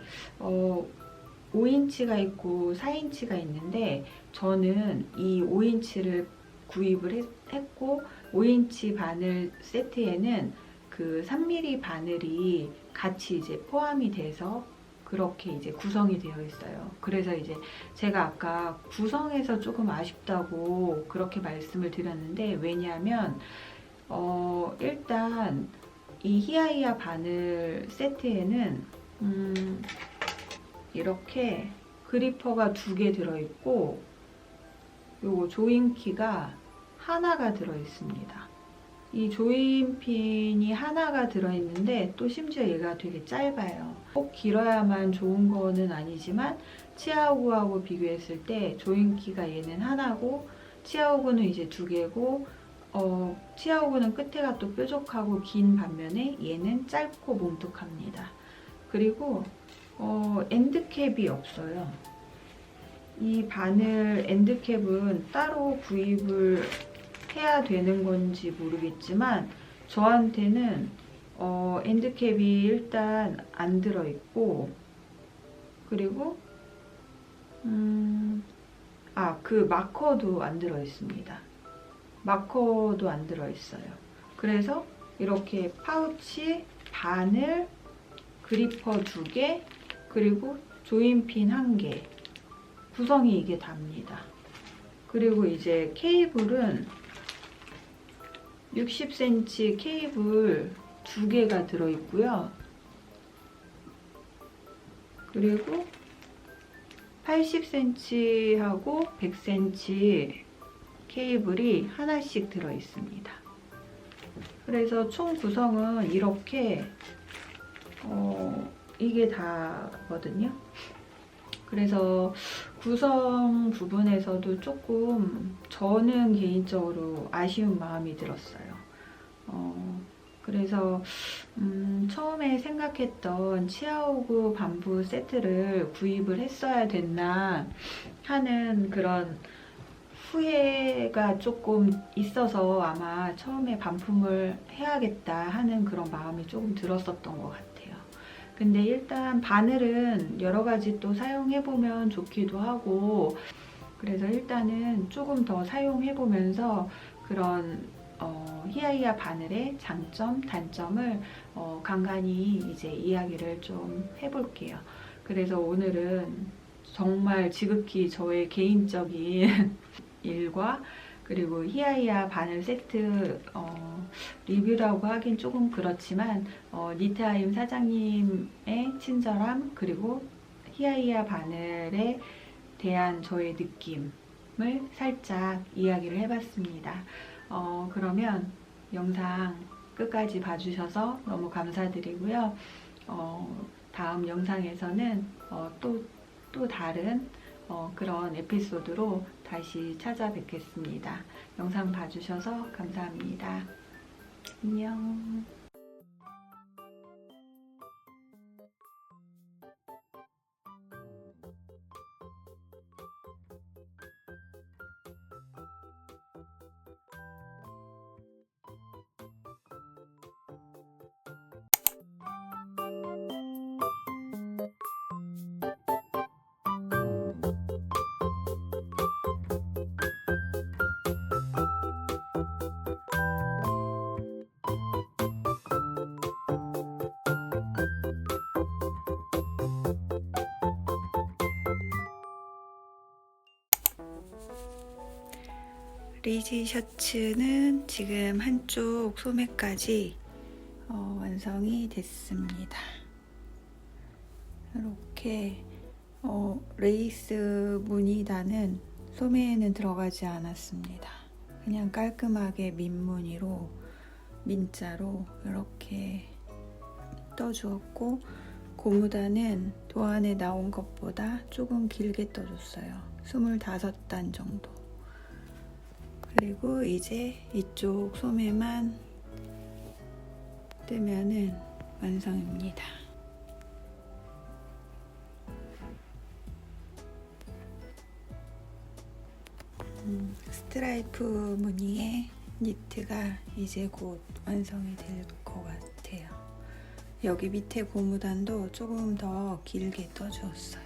Speaker 2: 5인치가 있고 4인치가 있는데 저는 이 5인치를 구입을 했고 5인치 바늘 세트에는 그 3mm 바늘이 같이 이제 포함이 돼서 그렇게 이제 구성이 되어 있어요. 그래서 이제 제가 아까 구성에서 조금 아쉽다고 그렇게 말씀을 드렸는데 왜냐하면 일단 이 히아이아 바늘 세트에는 이렇게 그리퍼가 2개 들어있고 요거 조인키가 하나가 들어있습니다. 이 조인핀이 하나가 들어있는데 또 심지어 얘가 되게 짧아요. 꼭 길어야만 좋은 거는 아니지만 치아오구하고 비교했을 때 조인키가 얘는 하나고 치아오구는 이제 2개고 치아오구는 끝에가 또 뾰족하고 긴 반면에 얘는 짧고 뭉툭합니다. 그리고 엔드캡이 없어요. 이 바늘 엔드캡은 따로 구입을 해야 되는 건지 모르겠지만 저한테는 엔드캡이 일단 안 들어있고 그리고 그 마커도 안 들어있습니다. 마커도 안 들어있어요. 그래서 이렇게 파우치, 바늘, 그리퍼 2개, 그리고 조인핀 1개 구성이 이게 답니다. 그리고 이제 케이블은 60cm 케이블 2개가 들어있고요. 그리고 80cm하고 100cm 케이블이 하나씩 들어있습니다. 그래서 총 구성은 이렇게 이게 다거든요. 그래서 구성 부분에서도 조금 저는 개인적으로 아쉬운 마음이 들었어요. 그래서 처음에 생각했던 치아오구 반부 세트를 구입을 했어야 됐나 하는 그런 후회가 조금 있어서 아마 처음에 반품을 해야겠다 하는 그런 마음이 조금 들었었던 것 같아요. 근데 일단 바늘은 여러 가지 또 사용해보면 좋기도 하고 그래서 일단은 조금 더 사용해보면서 그런 히아이아 바늘의 장점, 단점을 간간히 이제 이야기를 좀 해볼게요. 그래서 오늘은 정말 지극히 저의 개인적인 일과 그리고 히아이아 바늘 세트 리뷰라고 하긴 조금 그렇지만 니트아임 사장님의 친절함 그리고 히아이아 바늘에 대한 저의 느낌을 살짝 이야기를 해봤습니다. 그러면 영상 끝까지 봐주셔서 너무 감사드리고요. 다음 영상에서는 또 다른 그런 에피소드로 다시 찾아뵙겠습니다. 영상 봐주셔서 감사합니다. 안녕. 리지 셔츠는 지금 한쪽 소매까지 완성이 됐습니다. 이렇게 레이스 무늬단은 소매에는 들어가지 않았습니다. 그냥 깔끔하게 민무늬로 민자로 이렇게 떠주었고 고무단은 도안에 나온 것보다 조금 길게 떠줬어요. 25단 정도. 그리고 이제 이쪽 소매만 뜨면은 완성입니다. 스트라이프 무늬의 니트가 이제 곧 완성이 될 것 같아요. 여기 밑에 고무단도 조금 더 길게 떠주었어요.